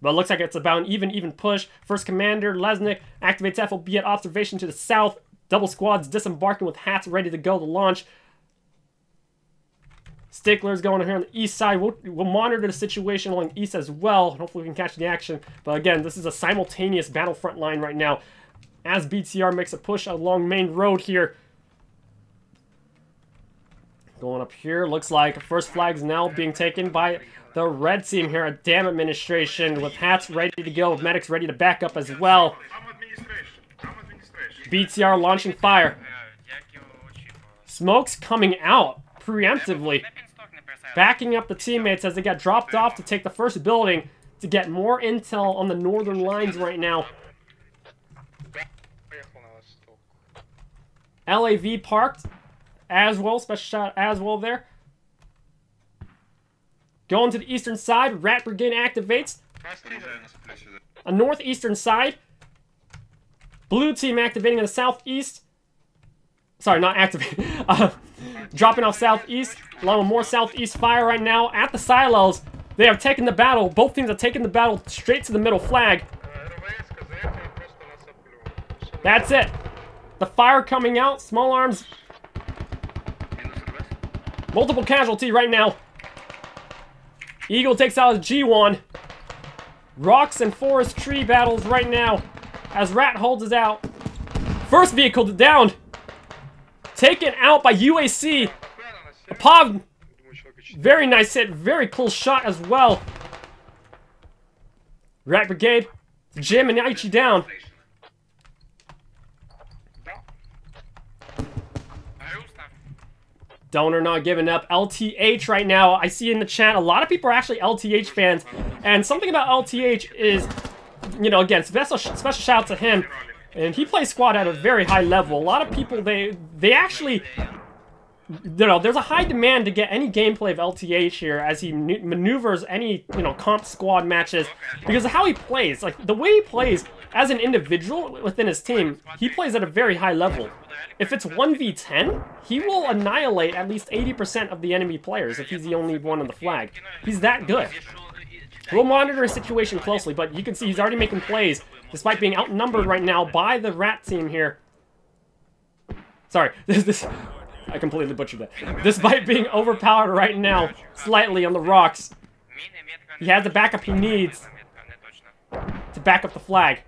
But it looks like it's about an even push. First Commander Lesnick activates FOB at observation to the south. Double squads disembarking with HATs ready to go to launch. Stickler's going here on the east side. We'll monitor the situation along the east as well. Hopefully we can catch the action. But again, this is a simultaneous battlefront line right now as BTR makes a push along main road here. Going up here, looks like first flag's now being taken by the red team here at Dam Administration with HATs ready to go, with medics ready to back up as well. BTR launching fire. Smoke's coming out preemptively, backing up the teammates as they got dropped off to take the first building to get more intel on the northern lines right now. LAV parked as well, special shot as well there. Going to the eastern side, RaT Brigade activates. A northeastern side. Blue team activating in the southeast. Sorry, not activating. Dropping off southeast. Along with more southeast fire right now at the silos. They have taken the battle. Both teams have taken the battle straight to the middle flag. That's it. The fire coming out. Small arms. Multiple casualty right now. Eagle takes out his G1. Rocks and forest tree battles right now as RaT holds us out. First vehicle down. Taken out by UAC. Apov. Very nice hit. Very close shot as well. RaT Brigade. Jim and Aichi down. Donor not giving up. LTH right now. I see in the chat a lot of people are actually LTH fans. And something about LTH is, you know, again, special shout out to him. And he plays squad at a very high level. A lot of people, they actually, you know, there's a high demand to get any gameplay of LTH here as he maneuvers any, you know, comp squad matches because of how he plays. Like, the way he plays as an individual within his team, he plays at a very high level. If it's 1v10, he will annihilate at least 80% of the enemy players if he's the only one on the flag. He's that good. We'll monitor his situation closely, but you can see he's already making plays despite being outnumbered right now by the RaT team here. Sorry, I completely butchered that. Despite being overpowered right now, slightly on the rocks, he has the backup he needs to back up the flag.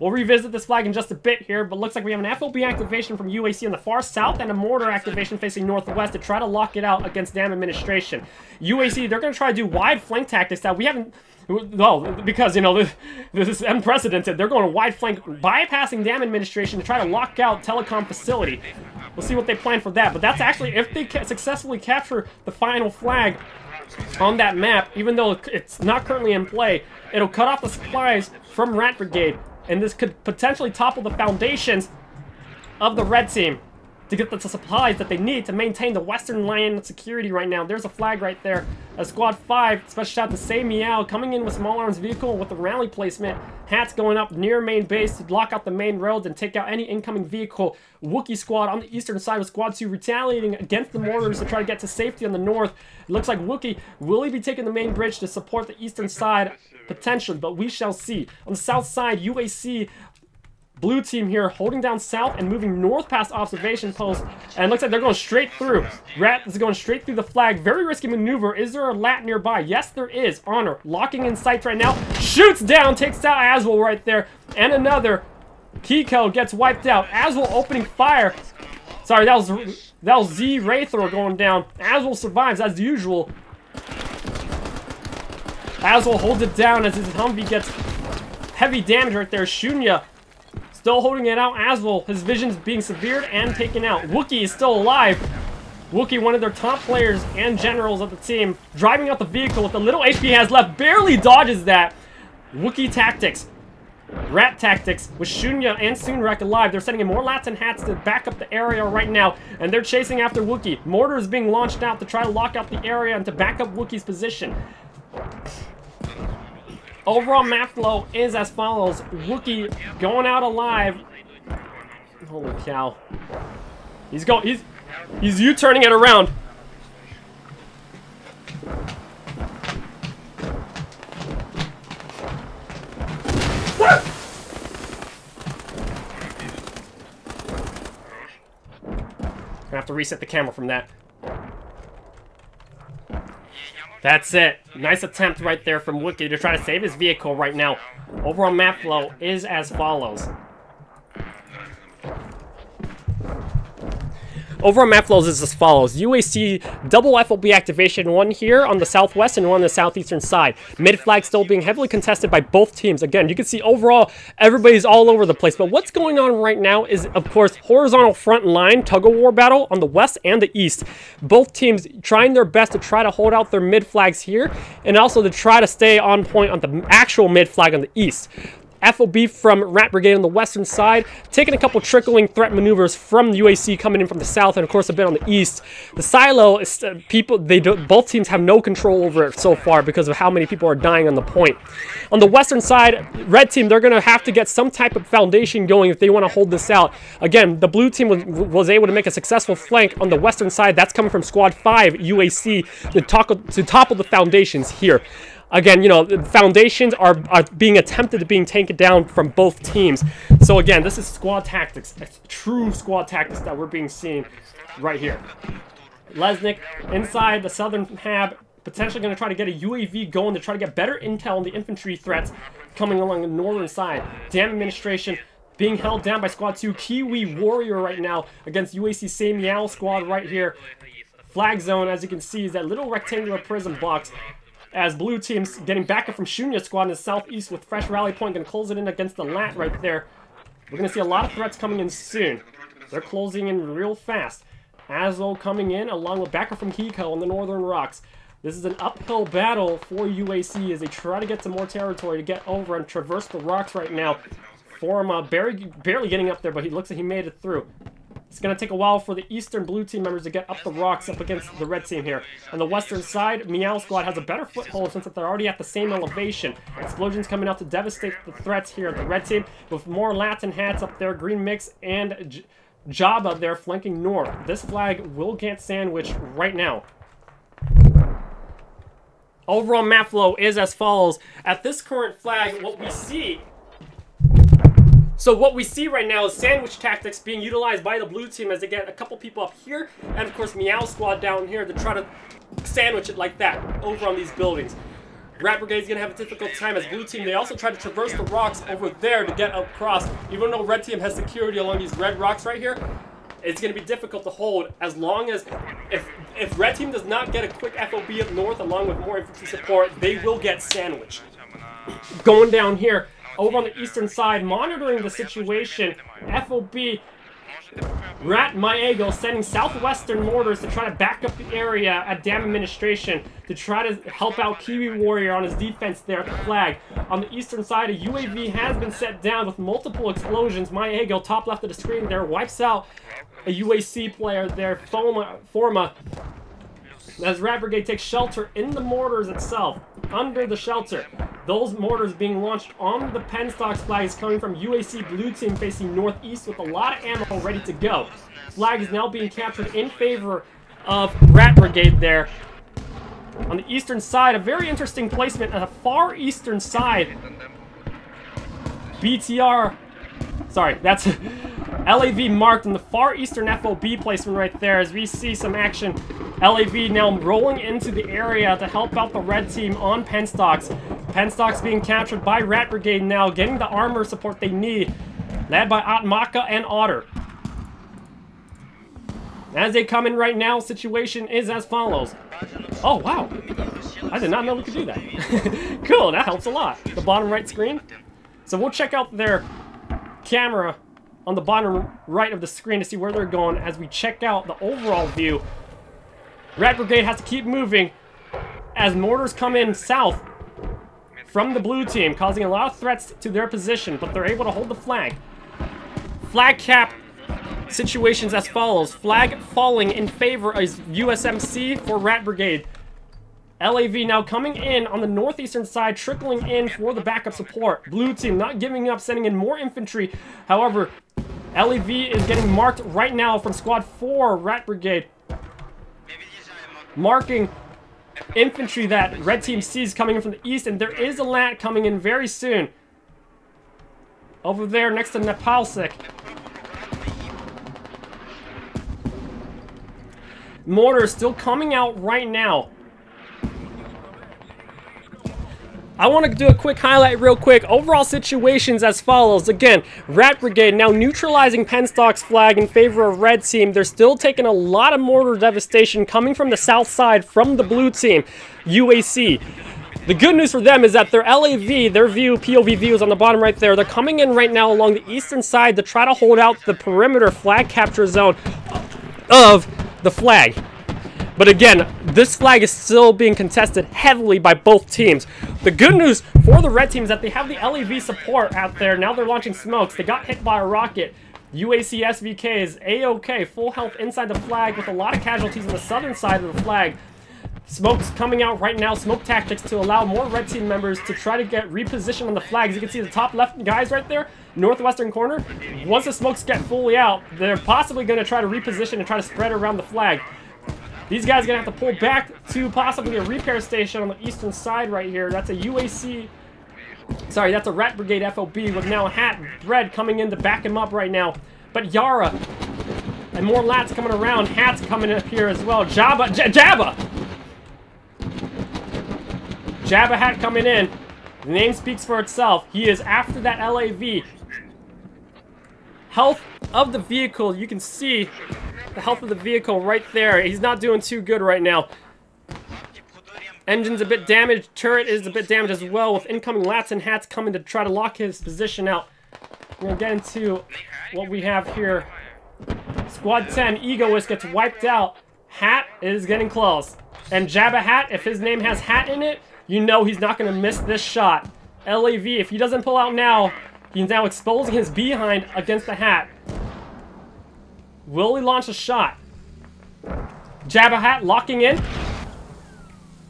We'll revisit this flag in just a bit here, but looks like we have an FOB activation from UAC in the far south and a mortar activation facing northwest to try to lock it out against Dam Administration. UAC, they're going to try to do wide flank tactics that we haven't... Well, because, you know, this is unprecedented. They're going wide flank, bypassing Dam Administration to try to lock out Telecom Facility. We'll see what they plan for that, but that's actually, if they successfully capture the final flag on that map, even though it's not currently in play, it'll cut off the supplies from RaT Brigade. And this could potentially topple the foundations of the red team to get the supplies that they need to maintain the western line security right now. There's a flag right there. Squad 5, special shout to Say Meow, coming in with small arms vehicle with the rally placement. Hats going up near main base to block out the main roads and take out any incoming vehicle. Wookiee squad on the eastern side with Squad 2 retaliating against the mortars to try to get to safety on the north. It looks like Wookiee will be taking the main bridge to support the eastern side potentially, but we shall see. On the south side, UAC blue team here holding down south and moving north past observation post, and it looks like they're going straight through. RaT is going straight through the flag. Very risky maneuver. Is there a lat nearby? Yes, there is. Honor locking in sights right now. Shoots down, takes out Aswell right there, and another key code gets wiped out. Aswell opening fire. Sorry, that was Z Wraithor going down. Aswell survives as usual. Aswell holds it down as his Humvee gets heavy damage right there. Shunya still holding it out. Aswell, his vision's being severed and taken out. Wookiee is still alive. Wookiee, one of their top players and generals of the team, driving out the vehicle with the little HP he has left, barely dodges that. Wookiee tactics. RaT tactics with Shunya and Soonrek alive. They're sending in more lats and hats to back up the area right now, and they're chasing after Wookiee. Mortar is being launched out to try to lock out the area and to back up Wookiee's position. Overall map flow is as follows. Wookiee going out alive. Holy cow. He's U-turning it around. Gonna have to reset the camera from that. That's it. Nice attempt right there from Wookiee to try to save his vehicle right now. Overall map flow is as follows. Overall map flows is as follows. UAC double FOB activation, one here on the southwest and one on the southeastern side. Mid flag still being heavily contested by both teams. Again, you can see overall everybody's all over the place. But what's going on right now is, of course, horizontal front line tug-of-war battle on the west and the east. Both teams trying their best to try to hold out their mid flags here and also to try to stay on point on the actual mid flag on the east. FOB from RaT Brigade on the western side, taking a couple trickling threat maneuvers from the UAC coming in from the south and of course a bit on the east. The silo is both teams have no control over it so far because of how many people are dying on the point. On the western side, red team, they're going to have to get some type of foundation going if they want to hold this out. Again, the blue team was able to make a successful flank on the western side. That's coming from Squad 5 UAC to topple the foundations here. Again, you know, the foundations are being attempted to being taken down from both teams. So again, this is squad tactics, true squad tactics that we're being seen right here. Lesnick inside the southern hab, potentially going to try to get a UAV going to try to get better intel on the infantry threats coming along the northern side. Dam Administration being held down by Squad 2. Kiwi Warrior right now against UAC Same Meow Squad right here. Flag zone, as you can see, is that little rectangular prism box. As blue team's getting backup from Shunya Squad in the southeast with fresh rally point, going to close it in against the LAT right there. We're going to see a lot of threats coming in soon. They're closing in real fast. Aslo coming in along with backup from Hiko on the northern rocks. This is an uphill battle for UAC as they try to get some more territory to get over and traverse the rocks right now. Forma barely getting up there, but he looks like he made it through. It's going to take a while for the eastern blue team members to get up the rocks up against the red team here. On the western side, Meow Squad has a better foothold since they're already at the same elevation. Explosions coming out to devastate the threats here at the red team with more Latin hats up there, Green Mix and Jabba there flanking north. This flag will get sandwiched right now. Overall map flow is as follows. At this current flag, what we see right now is sandwich tactics being utilized by the blue team as they get a couple people up here, and of course Meow Squad down here to try to sandwich it like that over on these buildings. RaT Brigade's gonna have a difficult time as blue team. They also try to traverse the rocks over there to get across. Even though red team has security along these red rocks right here, it's gonna be difficult to hold as long as if red team does not get a quick FOB up north along with more infantry support, they will get sandwiched. Going down here, over on the eastern side, monitoring the situation, FOB, RaT Maego sending southwestern mortars to try to back up the area at Dam Administration to try to help out Kiwi Warrior on his defense there at the flag. On the eastern side, a UAV has been set down with multiple explosions. Maego, top left of the screen there, wipes out a UAC player there, Forma, as RaT Brigade takes shelter in the mortars itself, under the shelter. Those mortars being launched on the Penstocks flags coming from UAC blue team facing northeast with a lot of ammo ready to go. Flag is now being captured in favor of RaT Brigade there. On the eastern side, a very interesting placement at the far eastern side. BTR, sorry, that's LAV marked in the far eastern FOB placement right there as we see some action. LAV now rolling into the area to help out the red team on Penstocks. Penstocks being captured by RaT Brigade now, getting the armor support they need, led by Atmaka and Otter. As they come in right now, situation is as follows. Oh, wow. I did not know we could do that. Cool, that helps a lot. The bottom right screen. So we'll check out their camera on the bottom right of the screen to see where they're going as we check out the overall view. RaT Brigade has to keep moving as mortars come in south from the blue team, causing a lot of threats to their position, but they're able to hold the flag. Flag cap situations as follows. Flag falling in favor of USMC for RaT Brigade. LAV now coming in on the northeastern side, trickling in for the backup support. Blue team not giving up, sending in more infantry. However, LAV is getting marked right now from Squad 4, RaT Brigade. Marking infantry that red team sees coming in from the east, and there is a LAT coming in very soon. Over there next to Nepalsik. Mortar still coming out right now. I want to do a quick highlight real quick. Overall situations as follows. Again, RaT Brigade now neutralizing Penstock's flag in favor of red team. They're still taking a lot of mortar devastation coming from the south side from the blue team, UAC. The good news for them is that their LAV, their view, POV view is on the bottom right there. They're coming in right now along the eastern side to try to hold out the perimeter flag capture zone of the flag. But again, this flag is still being contested heavily by both teams. The good news for the red team is that they have the LAV support out there. Now they're launching smokes. They got hit by a rocket. UAC SVK is A-OK, full health inside the flag with a lot of casualties on the southern side of the flag. Smokes coming out right now, smoke tactics to allow more red team members to try to get repositioned on the flags. You can see the top left guys right there, northwestern corner. Once the smokes get fully out, they're possibly going to try to reposition and try to spread around the flag. These guys are going to have to pull back to possibly a repair station on the eastern side right here. That's a UAC... Sorry, that's a RaT Brigade FOB with now Hat Bread coming in to back him up right now. But Yara and more Lats coming around. Hat's coming up here as well. Jabba! Jabba Hat coming in. The name speaks for itself. He is after that LAV. Health of the vehicle, you can see the health of the vehicle right there. He's not doing too good right now. Engine's a bit damaged. Turret is a bit damaged as well, with incoming lats and hats coming to try to lock his position out. We're gonna get into what we have here. Squad 10, Egoist gets wiped out. Hat is getting close. And Jabba Hat, if his name has Hat in it, you know he's not gonna miss this shot. LAV, if he doesn't pull out now, he's now exposing his behind against the Hat. Will he launch a shot? Jabba Hat locking in.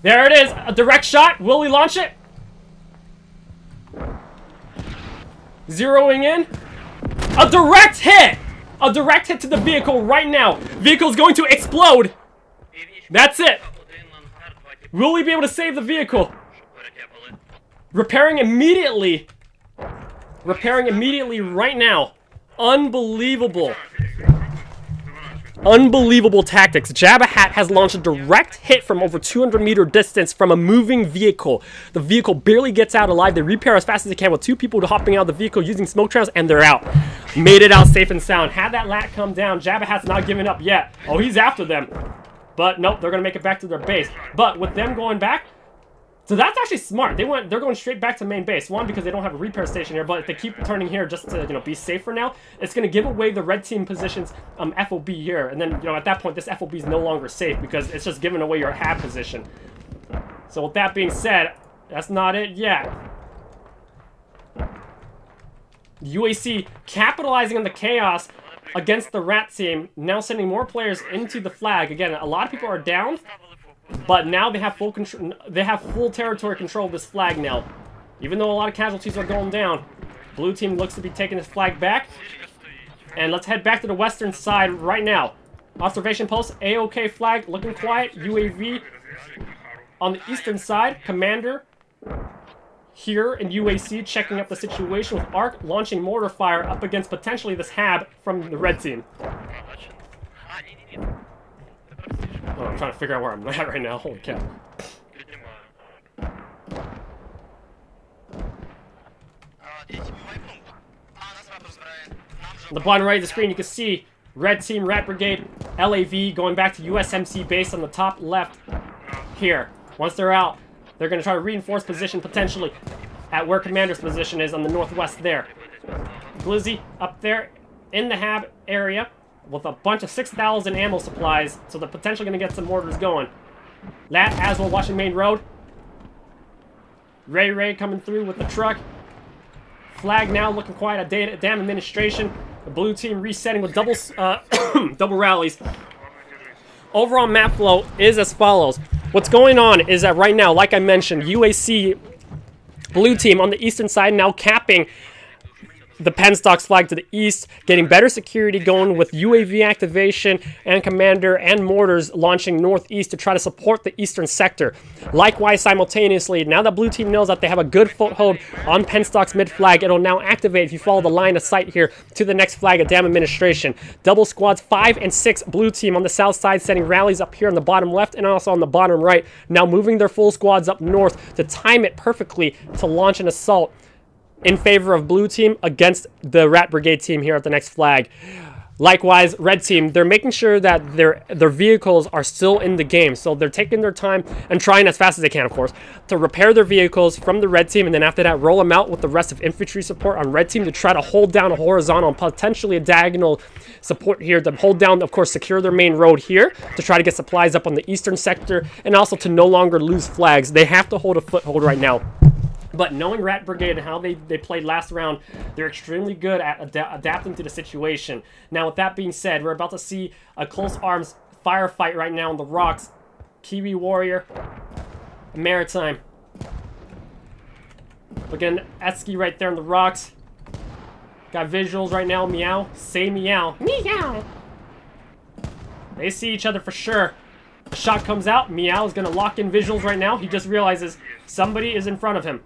There it is, a direct shot. Will he launch it? Zeroing in. A direct hit! A direct hit to the vehicle right now. Vehicle's going to explode. That's it. Will we be able to save the vehicle? Repairing immediately. Repairing immediately right now. Unbelievable. Unbelievable tactics. Jabba Hat has launched a direct hit from over 200-meter distance from a moving vehicle. The vehicle barely gets out alive. They repair as fast as they can with 2 people hopping out of the vehicle using smoke trails, and they're out. Made it out safe and sound. Had that lat come down, Jabba Hat's not giving up yet. Oh, he's after them. But nope, they're going to make it back to their base. But with them going back, so that's actually smart. They're going straight back to main base. One, because they don't have a repair station here, but if they keep turning here just to, be safe for now, it's going to give away the red team positions FOB here. And then, at that point, this FOB is no longer safe because it's just giving away your HAB position. So with that being said, that's not it yet. UAC capitalizing on the chaos against the RaT team, now sending more players into the flag. Again, a lot of people are down, but now they have full control. They have full territory control of this flag now. Even though a lot of casualties are going down, blue team looks to be taking this flag back. And let's head back to the western side right now. Observation post, AOK flag, looking quiet. UAV on the eastern side. Commander here in UAC checking up the situation with ARC launching mortar fire up against potentially this HAB from the red team. Oh, I'm trying to figure out where I'm at right now. Holy cow. On the bottom right of the screen, you can see red team, RaT Brigade, LAV going back to USMC base on the top left here. Once they're out, they're going to try to reinforce position potentially at where Commander's position is on the northwest there. Glizzy up there in the HAB area with a bunch of 6,000 ammo supplies, so they're potentially going to get some mortars going. Lat as well watching main road. Ray coming through with the truck. Flag now looking quiet at Dam Administration. The blue team resetting with double rallies. Overall map flow is as follows. What's going on is that right now, like I mentioned, UAC blue team on the eastern side now capping the Penstocks flag to the east, getting better security going with UAV activation and commander and mortars launching northeast to try to support the eastern sector. Likewise, simultaneously, now that blue team knows that they have a good foothold on Penstocks mid flag, it'll now activate if you follow the line of sight here to the next flag at Dam Administration. Double squads 5 and 6 blue team on the south side setting rallies up here on the bottom left and also on the bottom right, now moving their full squads up north to time it perfectly to launch an assault in favor of blue team against the RaT Brigade team here at the next flag. Likewise, red team, they're making sure that their vehicles are still in the game. So they're taking their time and trying as fast as they can, of course, to repair their vehicles from the red team. And then after that, roll them out with the rest of infantry support on red team to try to hold down a horizontal and potentially a diagonal support here to hold down, of course, secure their main road here to try to get supplies up on the eastern sector and also to no longer lose flags. They have to hold a foothold right now. But knowing RaT Brigade and how they played last round, they're extremely good at adapting to the situation. Now, with that being said, we're about to see a close arms firefight right now on the rocks. Kiwi Warrior, Maritime. Again, Esky right there on the rocks. Got visuals right now, meow. Say meow. Meow! They see each other for sure. The shot comes out, meow is going to lock in visuals right now. He just realizes somebody is in front of him.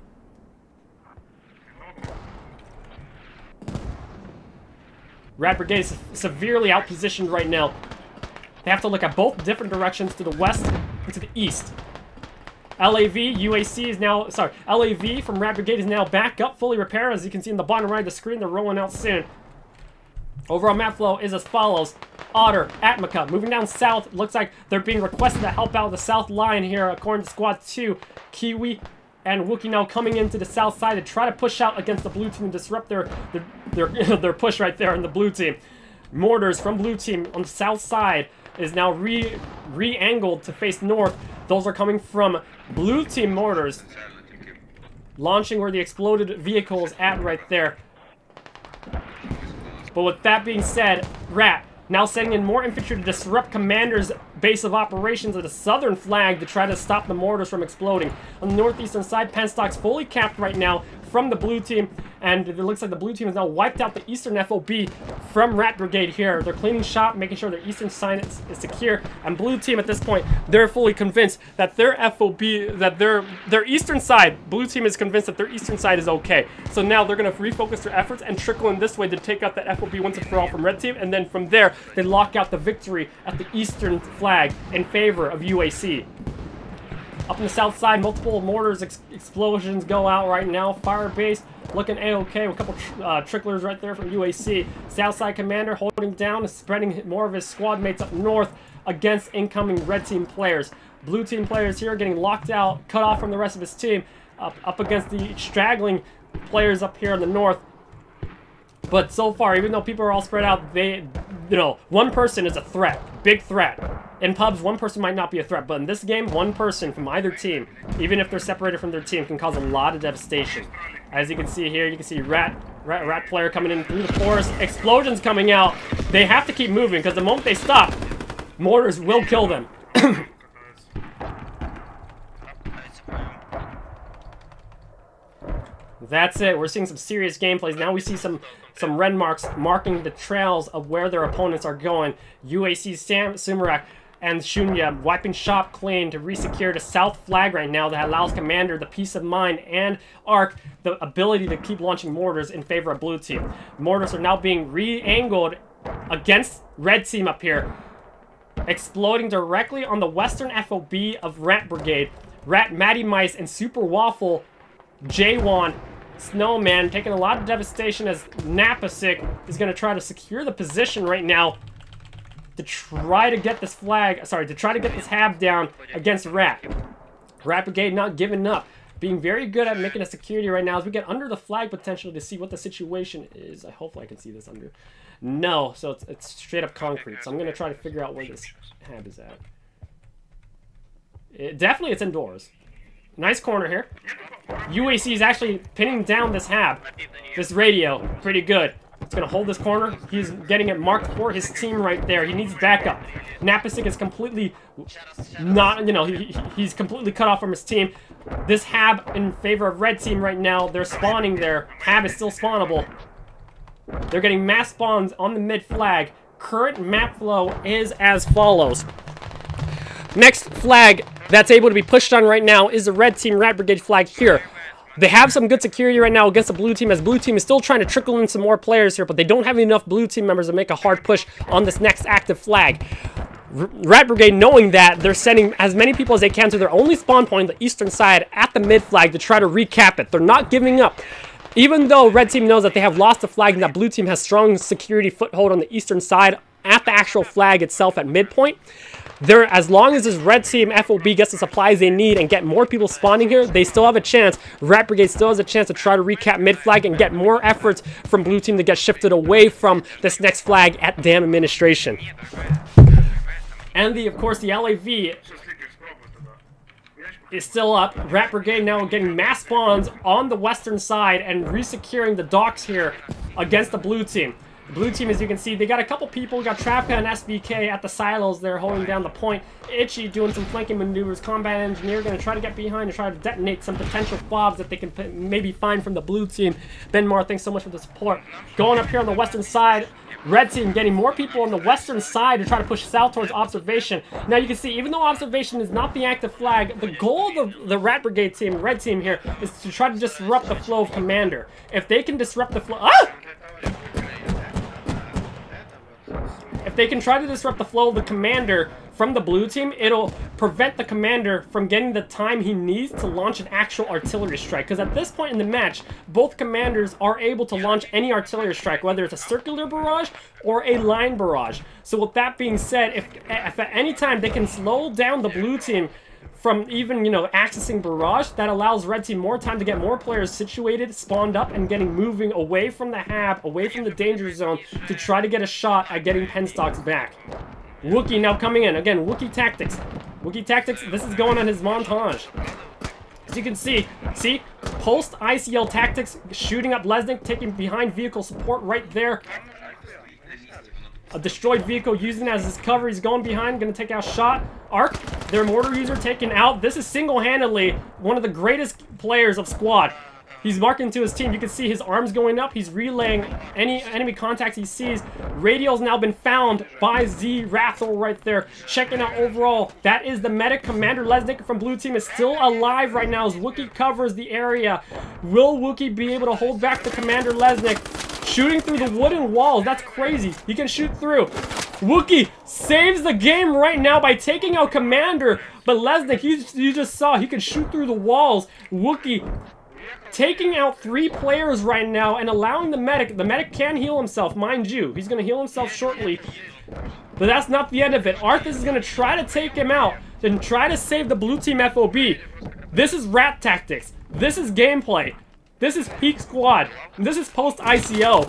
RaT Brigade is severely outpositioned right now. They have to look at both different directions, to the west and to the east. LAV, UAC is now, sorry, LAV from RaT Brigade is now back up, fully repaired. As you can see in the bottom right of the screen, they're rolling out soon. Overall map flow is as follows. Otter, Atmaka, moving down south. Looks like they're being requested to help out the south line here, according to Squad 2. Kiwi and Wookie now coming into the south side to try to push out against the blue team and disrupt their push right there in the blue team. Mortars from blue team on the south side is now re-angled to face north. Those are coming from blue team mortars, launching where the exploded vehicle is at right there. But with that being said, RaT now sending in more infantry to disrupt Commander's base of operations at the southern flag to try to stop the mortars from exploding. On the northeastern side, Penstock's fully capped right now from the blue team, and it looks like the blue team has now wiped out the eastern FOB from RaT Brigade here. They're cleaning shop, making sure their eastern side is secure, and blue team at this point, they're fully convinced that their FOB, that their eastern side, blue team is convinced that their eastern side is okay. So now they're going to refocus their efforts and trickle in this way to take out that FOB once and for all from red team, and then from there, they lock out the victory at the eastern flag in favor of UAC. Up on the south side, multiple mortars explosions go out right now. Fire base looking A-okay with a couple tricklers right there from UAC. South side commander holding down, spreading more of his squad mates up north against incoming red team players. Blue team players here getting locked out, cut off from the rest of his team, up against the straggling players up here in the north. But so far, even though people are all spread out, one person is a threat, big threat. In pubs, one person might not be a threat, but in this game, one person from either team, even if they're separated from their team, can cause a lot of devastation. As you can see here, you can see RaT player coming in through the forest, explosions coming out. They have to keep moving, because the moment they stop, mortars will kill them. That's it. We're seeing some serious gameplays. Now we see some red marks marking the trails of where their opponents are going. UAC, Sumarak, and Shunya wiping shop clean to resecure the south flag right now that allows Commander the peace of mind and Arc the ability to keep launching mortars in favor of blue team. Mortars are now being re-angled against red team up here, exploding directly on the western FOB of RaT Brigade. RaT, Matty Mice, and Super Waffle, J1, Snowman taking a lot of devastation as Napasik is going to try to secure the position right now to try to get this flag, sorry, to try to get this hab down against RaT. RaT Brigade not giving up, being very good at making a security right now as we get under the flag potentially to see what the situation is. Hopefully I can see this under. No, so it's straight up concrete. So I'm going to try to figure out where this hab is at. Definitely it's indoors. Nice corner here. UAC is actually pinning down this hab. This radio. Pretty good. It's going to hold this corner. He's getting it marked for his team right there. He needs backup. Napasik is completely not, he's completely cut off from his team. This hab in favor of red team right now. They're spawning there. Hab is still spawnable. They're getting mass spawns on the mid flag. Current map flow is as follows. Next flag that's able to be pushed on right now is the red team RaT Brigade flag here. They have some good security right now against the blue team, as blue team is still trying to trickle in some more players here, but they don't have enough blue team members to make a hard push on this next active flag. RaT Brigade, knowing that, they're sending as many people as they can to their only spawn point, the eastern side, at the mid flag to try to recap it. They're not giving up. Even though red team knows that they have lost the flag and that blue team has strong security foothold on the eastern side at the actual flag itself at midpoint, as long as this red team FOB gets the supplies they need and get more people spawning here, they still have a chance. RaT Brigade still has a chance to try to recap mid-flag and get more efforts from blue team to get shifted away from this next flag at Dam Administration. And of course, the LAV is still up. RaT Brigade now getting mass spawns on the western side and resecuring the docks here against the blue team. Blue team, as you can see, they got a couple people. We got Trafka and SVK at the silos there holding down the point. Itchy doing some flanking maneuvers. Combat Engineer going to try to get behind and try to detonate some potential fobs that they can maybe find from the blue team. Benmar, thanks so much for the support. Going up here on the western side, red team getting more people on the western side to try to push south towards observation. Now you can see, even though observation is not the active flag, the goal of the RaT Brigade team, red team here, is to try to disrupt the flow of Commander. If they can disrupt the flow... if they can try to disrupt the flow of the commander from the blue team, it'll prevent the commander from getting the time he needs to launch an actual artillery strike. Because at this point in the match, both commanders are able to launch any artillery strike, whether it's a circular barrage or a line barrage. So with that being said, if at any time they can slow down the blue team from even, accessing barrage, that allows red team more time to get more players situated, spawned up, and moving away from the hab, away from the danger zone, to try to get a shot at getting penstocks back. Wookie now coming in. Again, Wookie tactics. Wookie tactics, this is going on his montage. As you can see, post ICL tactics, shooting up Lesnick, taking behind vehicle support right there. A destroyed vehicle using as his cover. He's going behind, going to take out shot. Arc, their mortar user, taken out. This is single-handedly one of the greatest players of squad. He's marking to his team. You can see his arms going up. He's relaying any enemy contacts he sees. Radio's now been found by RaT right there. Checking out overall. That is the medic. Commander Lesnick from blue team is still alive right now as Wookie covers the area. Will Wookie be able to hold back the Commander Lesnick? Shooting through the wooden walls. That's crazy. He can shoot through. Wookie saves the game right now by taking out Commander. But Lesnick, you just saw, he can shoot through the walls. Wookie taking out 3 players right now and allowing the medic. The medic can heal himself, mind you. He's going to heal himself shortly. But that's not the end of it. Arthas is going to try to take him out and try to save the blue team FOB. This is RaT tactics. This is gameplay. This is peak squad. And this is post ICO.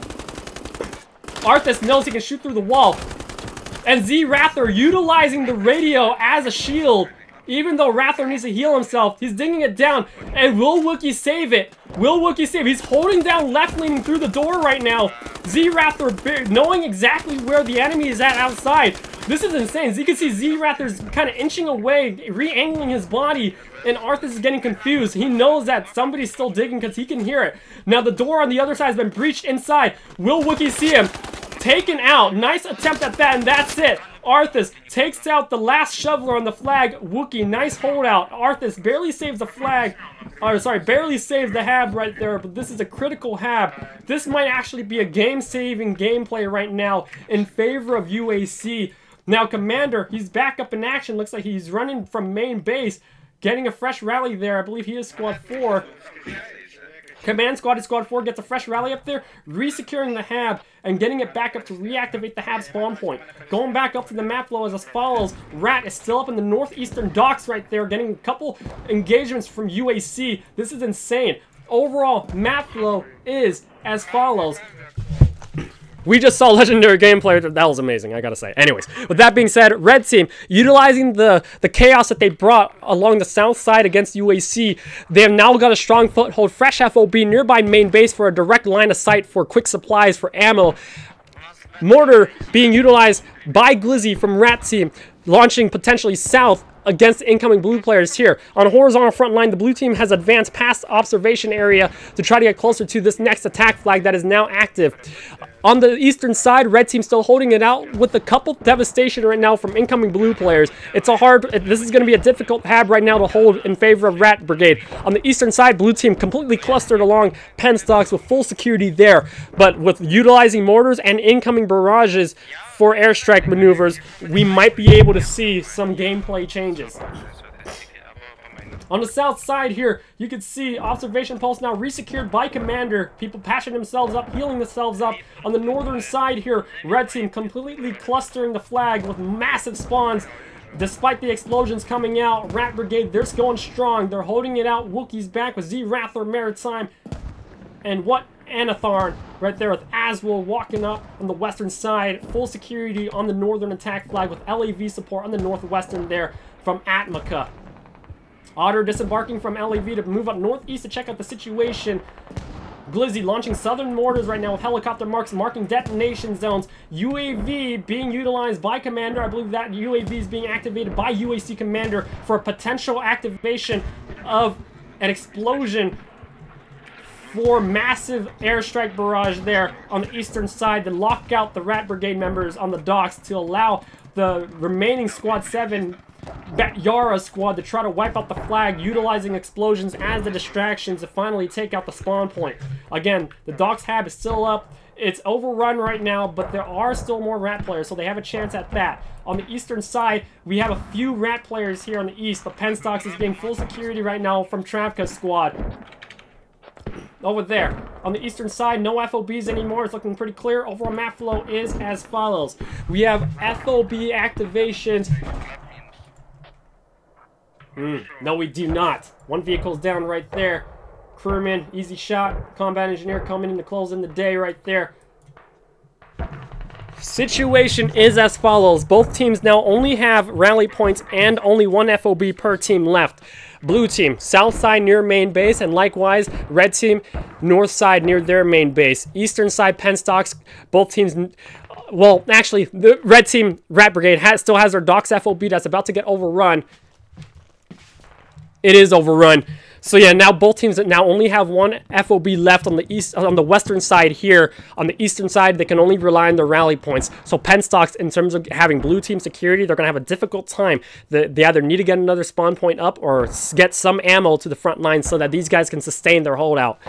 Arthas knows he can shoot through the wall. And RaT utilizing the radio as a shield. Even though RaT needs to heal himself, he's digging it down. And will Wookie save it? Will Wookie save? He's holding down left leaning through the door right now. RaT knowing exactly where the enemy is at outside. This is insane. As you can see, RaT is kind of inching away, re-angling his body. And Arthas is getting confused. He knows that somebody's still digging because he can hear it. Now the door on the other side has been breached inside. Will Wookie see him? Taken out. Nice attempt at that, and that's it. Arthas takes out the last shoveler on the flag. Wookie, nice holdout. Arthas barely saves the flag. Barely saves the hab right there, but this is a critical hab. This might actually be a game-saving gameplay right now in favor of UAC. Now, Commander, he's back up in action. Looks like he's running from main base, getting a fresh rally there. I believe he is squad 4. Command squad is squad 4, gets a fresh rally up there, resecuring the hab and getting it back up to reactivate the hab spawn point. Going back up to the map flow as follows. RaT is still up in the northeastern docks right there, getting a couple engagements from UAC. This is insane. Overall, map flow is as follows. We just saw legendary gameplay. That was amazing, I gotta say. Anyways, with that being said, red team, utilizing the chaos that they brought along the south side against UAC, they have now got a strong foothold, fresh FOB nearby main base for a direct line of sight for quick supplies for ammo. Mortar being utilized by Glizzy from RaT team, launching potentially south against incoming blue players here. On a horizontal front line, the blue team has advanced past observation area to try to get closer to this next attack flag that is now active. On the eastern side, red team still holding it out with a couple devastation right now from incoming blue players. This is going to be a difficult hab right now to hold in favor of RaT Brigade. On the eastern side, blue team completely clustered along penstocks with full security there. But with utilizing mortars and incoming barrages for airstrike maneuvers, we might be able to see some gameplay changes. On the south side here, you can see observation post now resecured by Commander. People patching themselves up, healing themselves up. On the northern side here, red team completely clustering the flag with massive spawns. Despite the explosions coming out, RaT Brigade, they're going strong. They're holding it out. Wookie's back with RaT Maritime. And what Anatharn right there with Aswell walking up on the western side. Full security on the northern attack flag with LAV support on the northwestern there from Atmaka. Otter disembarking from LAV to move up northeast to check out the situation. Glizzy launching southern mortars right now with helicopter marks marking detonation zones. UAV being utilized by Commander. I believe that UAV is being activated by UAC Commander for a potential activation of an explosion for massive airstrike barrage there on the eastern side to lock out the RaT Brigade members on the docks to allow the remaining Squad 7 Yara squad to try to wipe out the flag, utilizing explosions as the distractions to finally take out the spawn point. Again, the docks hab is still up. It's overrun right now, but there are still more RaT players, so they have a chance at that. On the eastern side, we have a few RaT players here on the east, but Penstocks is being full security right now from Travka's squad. Over there. On the eastern side, no FOBs anymore. It's looking pretty clear. Overall map flow is as follows. We have FOB activations. No, we do not. One vehicle's down right there. Crewman, easy shot. Combat engineer coming in to close in the day right there. Situation is as follows. Both teams now only have rally points and only one FOB per team left. Blue team, south side near main base, and likewise, red team, north side near their main base. Eastern side, Penstocks, both teams, well, actually, the red team, RaT Brigade, still has their docks FOB that's about to get overrun. It is overrun. So yeah, now both teams now only have one FOB left on the western side here. On the eastern side, they can only rely on their rally points. So Penstocks, in terms of having blue team security, they're going to have a difficult time. They either need to get another spawn point up or get some ammo to the front line so that these guys can sustain their holdout.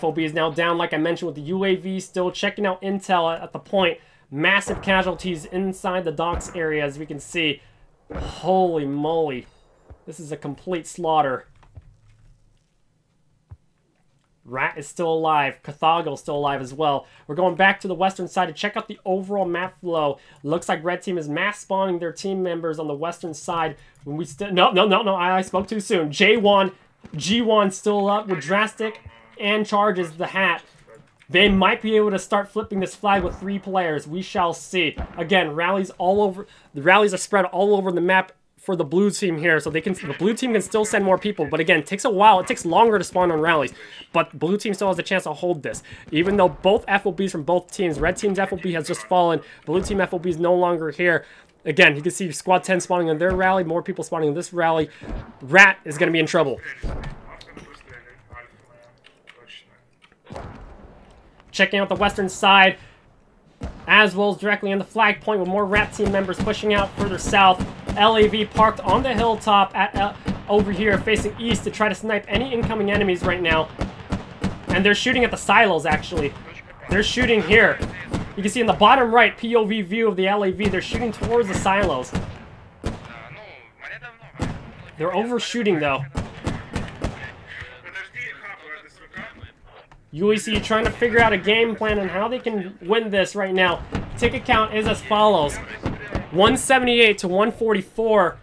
FOB is now down, like I mentioned, with the UAV still checking out intel at the point. Massive casualties inside the docks area, as we can see. Holy moly. This is a complete slaughter. RaT is still alive. Carthago is still alive as well. We're going back to the western side to check out the overall map flow. Looks like red team is mass spawning their team members on the western side. When we no, I spoke too soon. J1, G1 still up with Drastic and charges the hat. They might be able to start flipping this flag with 3 players. We shall see. Again, rallies all over. The rallies are spread all over the map for the blue team here, so the blue team can still send more people. But again, it takes a while. It takes longer to spawn on rallies. But blue team still has a chance to hold this. Even though both FOBs from both teams, red team's FOB has just fallen. Blue team FOB is no longer here. Again, you can see Squad 10 spawning on their rally, more people spawning on this rally. RaT is going to be in trouble. Checking out the western side, as well as directly on the flag point with more RaT team members pushing out further south. LAV parked on the hilltop over here facing east to try to snipe any incoming enemies right now. And they're shooting at the silos, actually. They're shooting here. You can see in the bottom right POV view of the LAV, they're shooting towards the silos. They're overshooting though. UAC trying to figure out a game plan on how they can win this right now. Ticket count is as follows. 178 to 144.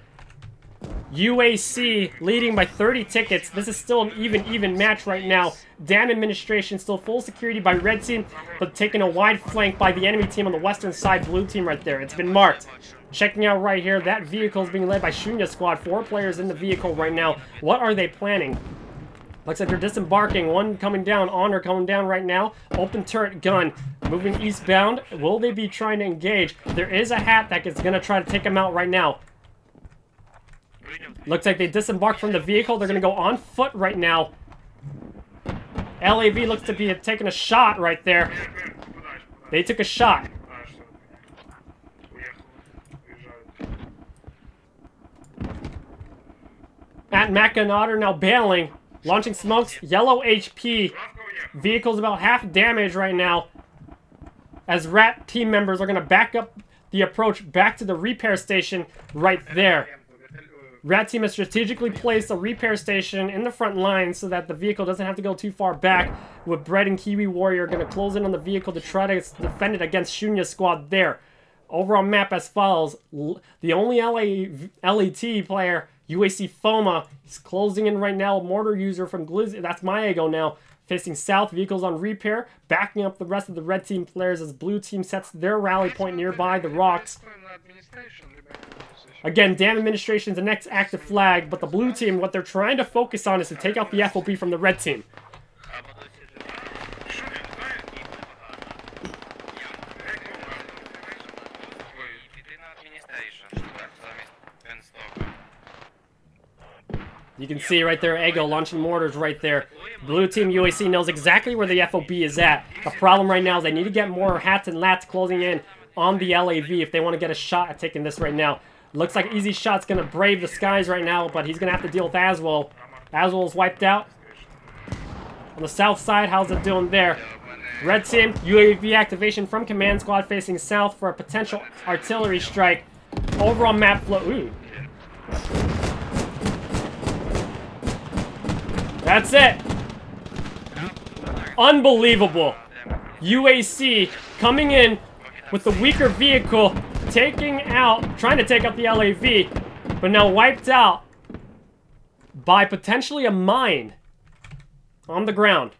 UAC leading by 30 tickets. This is still an even match right now. Dam administration still full security by red team, but taking a wide flank by the enemy team on the western side, blue team right there. It's been marked. Checking out right here, that vehicle is being led by Shunya squad. 4 players in the vehicle right now. What are they planning? Looks like they're disembarking. One coming down. Honor coming down right now. Open turret gun. Moving eastbound. Will they be trying to engage? There is a hat that is going to try to take them out right now. Looks like they disembarked from the vehicle. They're going to go on foot right now. LAV looks to be taking a shot right there. They took a shot. At Mecca and Otter now bailing. Launching smokes, yellow HP. Vehicle's about half damage right now. As RaT team members are going to back up the approach back to the repair station right there. RaT team has strategically placed a repair station in the front line so that the vehicle doesn't have to go too far back. With Bread and Kiwi Warrior going to close in on the vehicle to try to defend it against Shunya squad there. Overall map as follows. The only LAT player, UAC Foma, is closing in right now. Mortar user from Glizzy, that's Maego now, facing south. Vehicles on repair, backing up the rest of the red team players as blue team sets their rally point nearby the rocks. Again, Dam administration is the next active flag, but the blue team, what they're trying to focus on is to take out the FOB from the red team. You can see right there, Ego launching mortars right there. Blue team UAC knows exactly where the FOB is at. The problem right now is they need to get more hats and lats closing in on the LAV if they want to get a shot at taking this right now. Looks like Easy Shot's gonna brave the skies right now, but he's gonna have to deal with Aswell. Aswell's wiped out. On the south side, how's it doing there? Red team, UAV activation from command squad facing south for a potential artillery strike. Overall map flow. Ooh. That's it. Unbelievable. UAC coming in with the weaker vehicle, trying to take out the LAV, but now wiped out by potentially a mine on the ground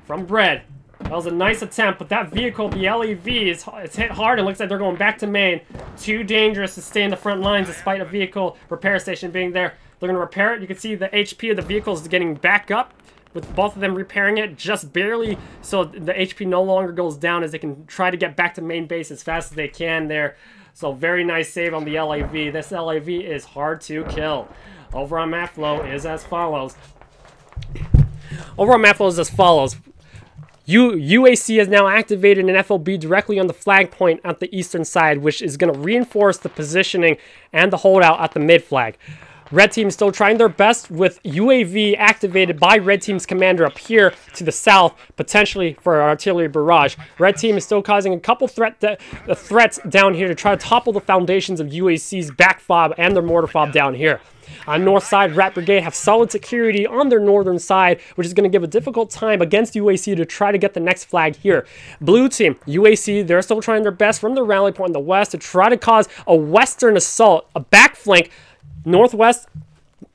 from Bread. That was a nice attempt, but that vehicle, the LAV, it's hit hard and looks like they're going back to main. Too dangerous to stay in the front lines despite a vehicle repair station being there. They're going to repair it. You can see the HP of the vehicle is getting back up with both of them repairing it just barely, so the HP no longer goes down as they can try to get back to main base as fast as they can there. So very nice save on the LAV. This LAV is hard to kill. Overall map flow is as follows. UAC has now activated an FOB directly on the flag point at the eastern side, which is going to reinforce the positioning and the holdout at the mid flag. Red team is still trying their best with UAV activated by Red team's commander up here to the south, potentially for an artillery barrage. Red team is still causing a couple threats down here to try to topple the foundations of UAC's back fob and their mortar fob down here. On north side, RaT Brigade have solid security on their northern side, which is going to give a difficult time against UAC to try to get the next flag here. Blue team, UAC, they're still trying their best from the rally point in the west to try to cause a western assault, a backflank, northwest,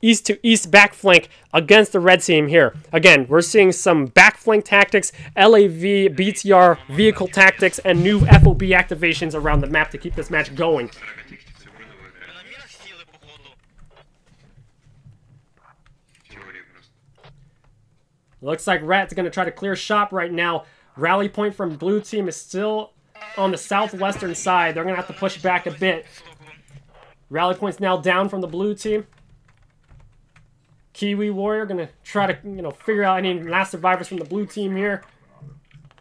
east to east backflank against the red team here. Again, we're seeing some backflank tactics, LAV, BTR, vehicle tactics, and new FOB activations around the map to keep this match going. Looks like RaT's going to try to clear shop right now. Rally point from blue team is still on the southwestern side. They're going to have to push back a bit. Rally point's now down from the blue team. Kiwi Warrior going to try to, figure out any last survivors from the blue team here.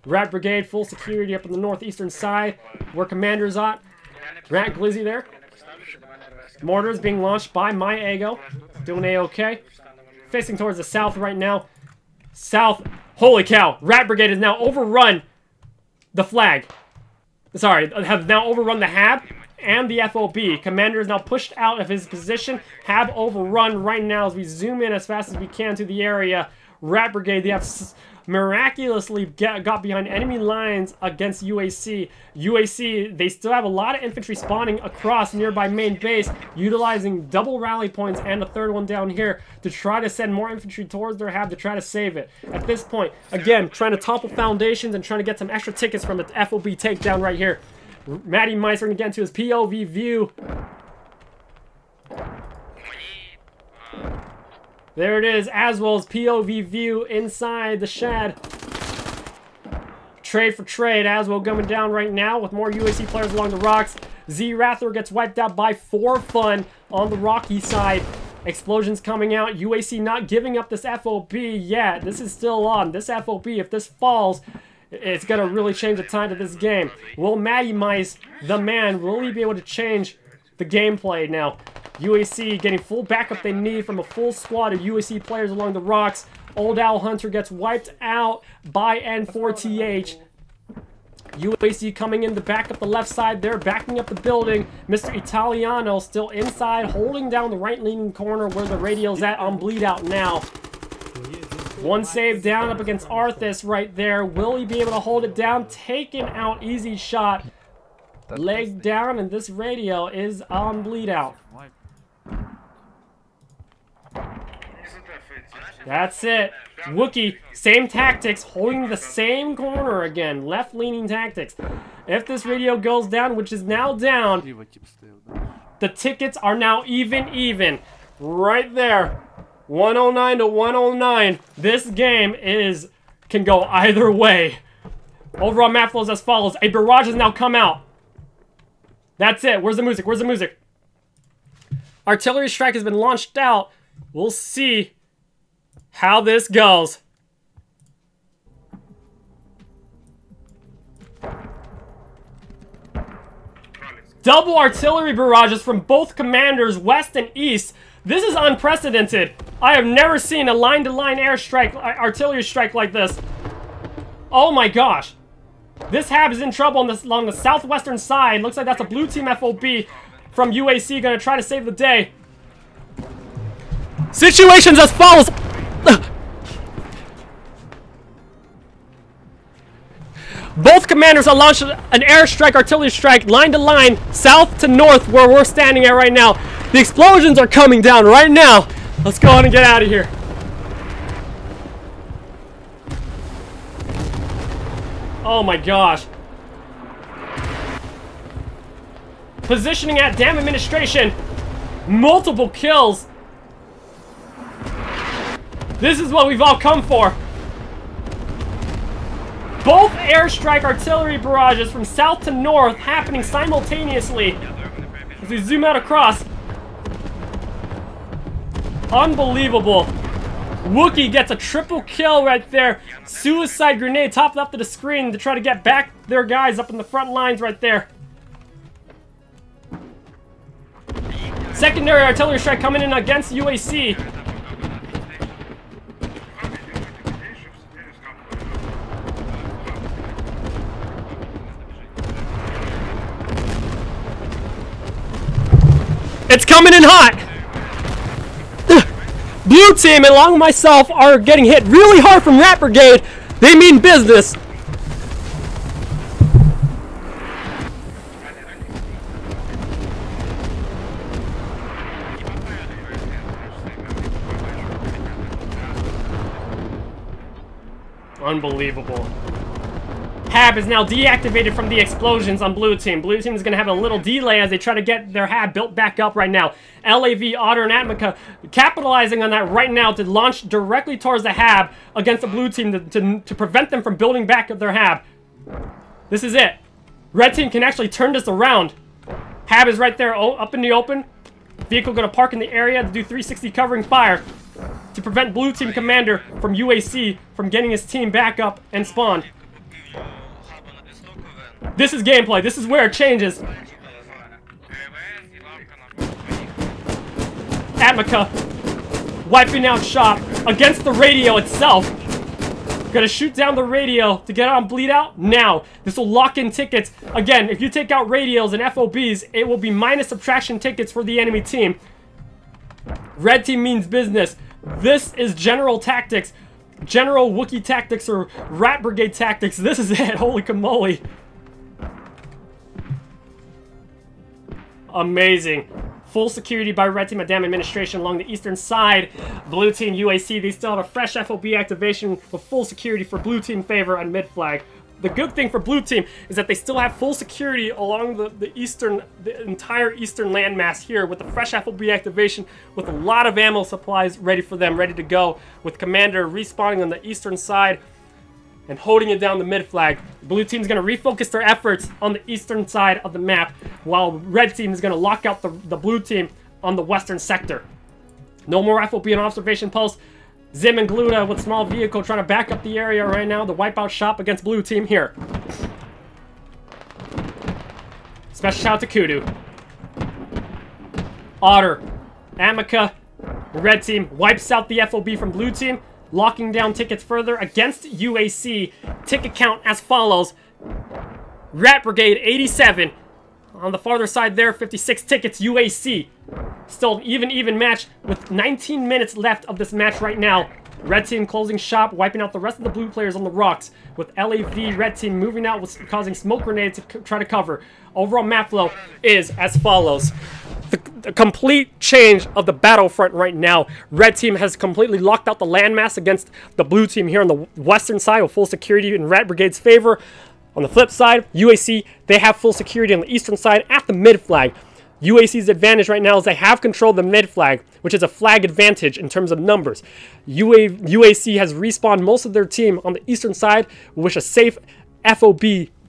RaT Brigade, full security up on the northeastern side, where commander's at. RaT Glizzy there. Mortars being launched by My Ego. Doing A-OK. Facing towards the south right now. South, holy cow, RaT Brigade has now overrun the flag. Sorry, have now overrun the HAB and the FOB. Commander is now pushed out of his position. HAB overrun right now as we zoom in as fast as we can to the area. RaT Brigade, they have miraculously got behind enemy lines against UAC. UAC, they still have a lot of infantry spawning across nearby main base, utilizing double rally points and a third one down here to try to send more infantry towards their HAB to try to save it. At this point, again, trying to topple foundations and trying to get some extra tickets from the FOB takedown right here. Matty Meister going to get into his POV view. There it is, as well as POV view inside the shed. Trade for trade, as well coming down right now with more UAC players along the rocks. Z-Rather gets wiped out by 4 Fun on the rocky side. Explosions coming out. UAC not giving up this FOB yet. This is still on. This FOB, if this falls, it's going to really change the tide of this game. Will Matty Mice, the man, will he be able to change the gameplay now? UAC getting full backup they need from a full squad of UAC players along the rocks. Old Owl Hunter gets wiped out by N4TH. UAC coming in to back up the left side there, backing up the building. Mr. Italiano still inside, holding down the right-leaning corner where the radio's at on bleed out now. One save down up against Arthas right there. Will he be able to hold it down? Taken out, easy shot. Leg down, and this radio is on bleed out. That's it. Wookie, same tactics, holding the same corner again. Left-leaning tactics. If this radio goes down, which is now down, the tickets are now even. Right there. 109 to 109. This game can go either way. Overall map flows as follows. A barrage has now come out. That's it. Where's the music? Where's the music? Artillery strike has been launched out. We'll see how this goes. Double artillery barrages from both commanders, west and east. This is unprecedented. I have never seen a line-to-line airstrike, artillery strike like this. Oh my gosh. This HAB is in trouble along the southwestern side. Looks like that's a blue team FOB from UAC gonna try to save the day. Situations as follows. Both commanders are launched an airstrike, artillery strike, line to line, south to north, where we're standing at right now. The explosions are coming down right now. Let's go on and get out of here. Oh my gosh. Positioning at Dam Administration. Multiple kills. This is what we've all come for. Both airstrike artillery barrages from south to north happening simultaneously. As we zoom out across. Unbelievable. Wookiee gets a triple kill right there. Suicide grenade top left of the screen to try to get back their guys up in the front lines right there. Secondary artillery strike coming in against UAC. It's coming in hot! Blue team, along with myself, are getting hit really hard from RaT Brigade. They mean business. Unbelievable. HAB is now deactivated from the explosions on blue team. Blue team is going to have a little delay as they try to get their HAB built back up right now. LAV, Otter, and Atmica capitalizing on that right now to launch directly towards the HAB against the blue team to prevent them from building back up their HAB. This is it. Red team can actually turn this around. HAB is right there up in the open. Vehicle going to park in the area to do 360 covering fire to prevent blue team commander from UAC from getting his team back up and spawned. This is gameplay. This is where it changes. Atmica wiping out shop against the radio itself. Gonna shoot down the radio to get on bleed out now. This will lock in tickets. Again, if you take out radios and FOBs, it will be minus subtraction tickets for the enemy team. Red team means business. This is general tactics. General Wookiee tactics or RaT Brigade tactics. This is it. Holy camole. Amazing. Full security by Red Team at Dam Administration along the eastern side. Blue Team UAC, they still have a fresh FOB activation with full security for Blue Team favor on mid flag. The good thing for Blue Team is that they still have full security along the entire eastern landmass here with the fresh FOB activation with a lot of ammo supplies ready for them, ready to go. With Commander respawning on the eastern side and holding it down the mid flag. Blue Team's going to refocus their efforts on the eastern side of the map, while Red Team is going to lock out the Blue Team on the western sector. No more FOB and observation post. Zim and Gluda with small vehicle trying to back up the area right now. The wipeout shop against Blue Team here. Special shout to Kudu. Otter, Amica, Red Team wipes out the FOB from Blue Team, locking down tickets further against UAC. Ticket count as follows. RaT Brigade, 87. On the farther side there, 56 tickets. UAC, still an even match with 19 minutes left of this match right now. Red Team closing shop, wiping out the rest of the blue players on the rocks. With LAV, Red Team moving out, with causing smoke grenades to try to cover. Overall map flow is as follows. The complete change of the battlefront right now. Red Team has completely locked out the landmass against the Blue Team here on the western side with full security in RaT Brigade's favor. On the flip side, UAC, they have full security on the eastern side at the mid flag. UAC's advantage right now is they have control of the mid flag, which is a flag advantage in terms of numbers. UAC has respawned most of their team on the eastern side, with a safe FOB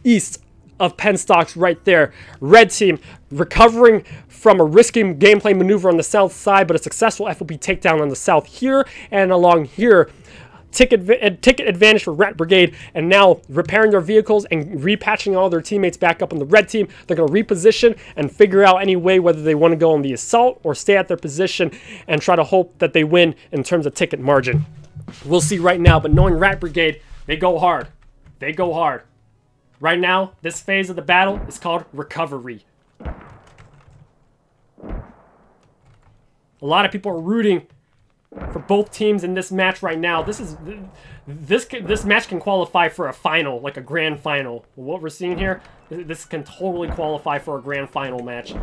east of Penstocks right there. Red Team recovering from a risky gameplay maneuver on the south side, but a successful FOB takedown on the south here and along here. ticket advantage for RaT Brigade, and now repairing their vehicles and repatching all their teammates back up on the red team. They're going to reposition and figure out any way whether they want to go on the assault or stay at their position and try to hope that they win in terms of ticket margin. We'll see right now, but knowing RaT Brigade, they go hard. They go hard. Right now, this phase of the battle is called recovery. A lot of people are rooting for both teams in this match right now. This match can qualify for a final, like a grand final. What we're seeing here, this can totally qualify for a grand final match.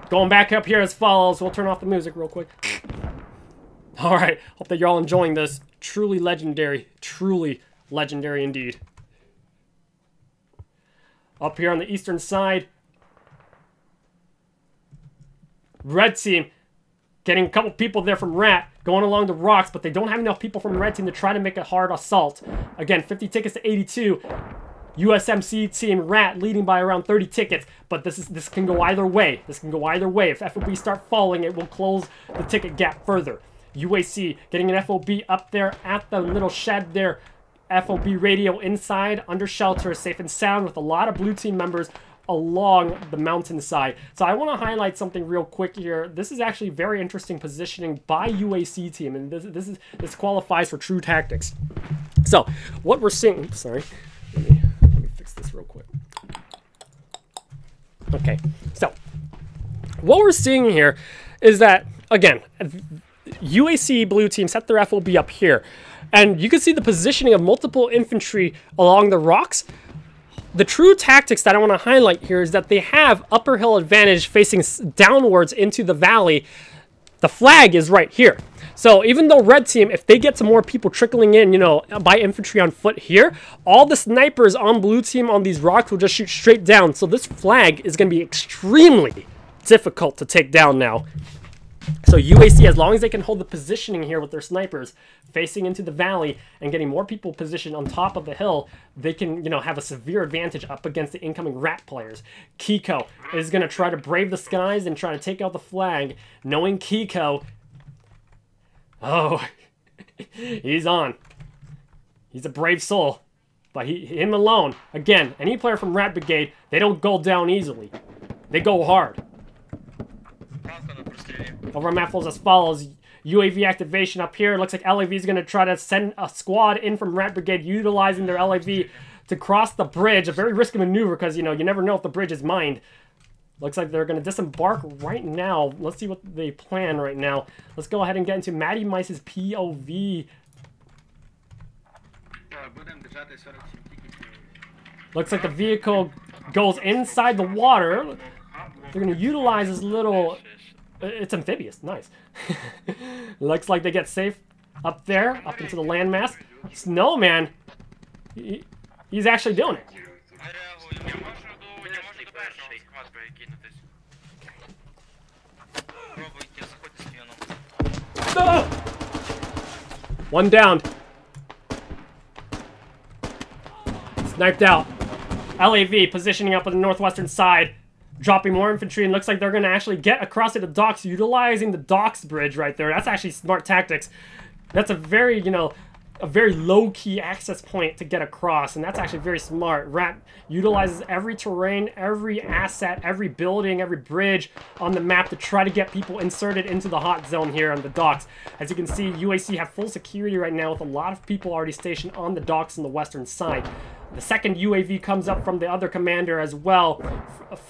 Going back up here as follows. We'll turn off the music real quick. All right, hope that you're all enjoying this. Truly legendary indeed. Up here on the eastern side, red team getting a couple people there from RaT going along the rocks, but they don't have enough people from red team to try to make a hard assault. Again, 50 tickets to 82. USMC team RaT leading by around 30 tickets, but this can go either way. This can go either way. If FOB start falling, it will close the ticket gap further. UAC getting an FOB up there at the little shed there. FOB radio inside, under shelter, safe and sound, with a lot of blue team members along the mountainside. So I want to highlight something real quick here. This is actually very interesting positioning by UAC team, and this qualifies for true tactics. So what we're seeing, oops, sorry, let me fix this real quick. Okay, so what we're seeing here is that, again, UAC blue team set their FOB up here, and you can see the positioning of multiple infantry along the rocks. The true tactics that I want to highlight here is that they have upper hill advantage facing downwards into the valley. The flag is right here. So even though red team, if they get some more people trickling in, you know, by infantry on foot here, all the snipers on blue team on these rocks will just shoot straight down. So this flag is going to be extremely difficult to take down now. So UAC, as long as they can hold the positioning here with their snipers facing into the valley and getting more people positioned on top of the hill, they can, you know, have a severe advantage up against the incoming RaT players. Kiko is going to try to brave the skies and try to take out the flag, knowing Kiko, oh, he's on. He's a brave soul, but him alone, again, any player from RaT Brigade, they don't go down easily. They go hard. Over map flows as follows. UAV activation up here. Looks like LAV is going to try to send a squad in from RaT Brigade, utilizing their LAV to cross the bridge. A very risky maneuver because, you know, you never know if the bridge is mined. Looks like they're going to disembark right now. Let's see what they plan right now. Let's go ahead and get into Matty Mice's POV. Looks like the vehicle goes inside the water. They're going to utilize this little... It's amphibious. Nice. Looks like they get safe up there, up into the landmass. Snowman, he's actually doing it. Ah! One down. Sniped out. LAV positioning up on the northwestern side. Dropping more infantry, and looks like they're going to actually get across to the docks, utilizing the docks bridge right there. That's actually smart tactics. That's a very, you know, a very low-key access point to get across, and that's actually very smart. RaT utilizes every terrain, every asset, every building, every bridge on the map to try to get people inserted into the hot zone here on the docks. As you can see, UAC have full security right now with a lot of people already stationed on the docks on the western side. The second UAV comes up from the other commander as well,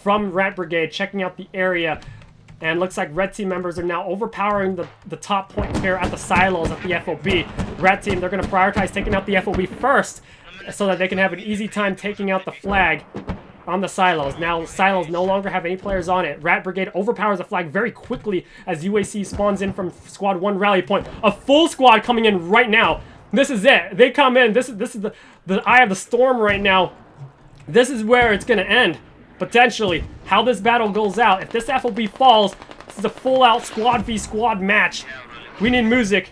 from RaT Brigade, checking out the area. And looks like red team members are now overpowering the top point here at the silos at the FOB. Red team, they're going to prioritize taking out the FOB first so that they can have an easy time taking out the flag on the silos. Now, silos no longer have any players on it. RaT Brigade overpowers the flag very quickly as UAC spawns in from squad 1 rally point. A full squad coming in right now. This is it. They come in. This is the eye of the storm right now. This is where it's going to end. Potentially, how this battle goes out. If this FOB falls, this is a full-out squad v squad match. We need music.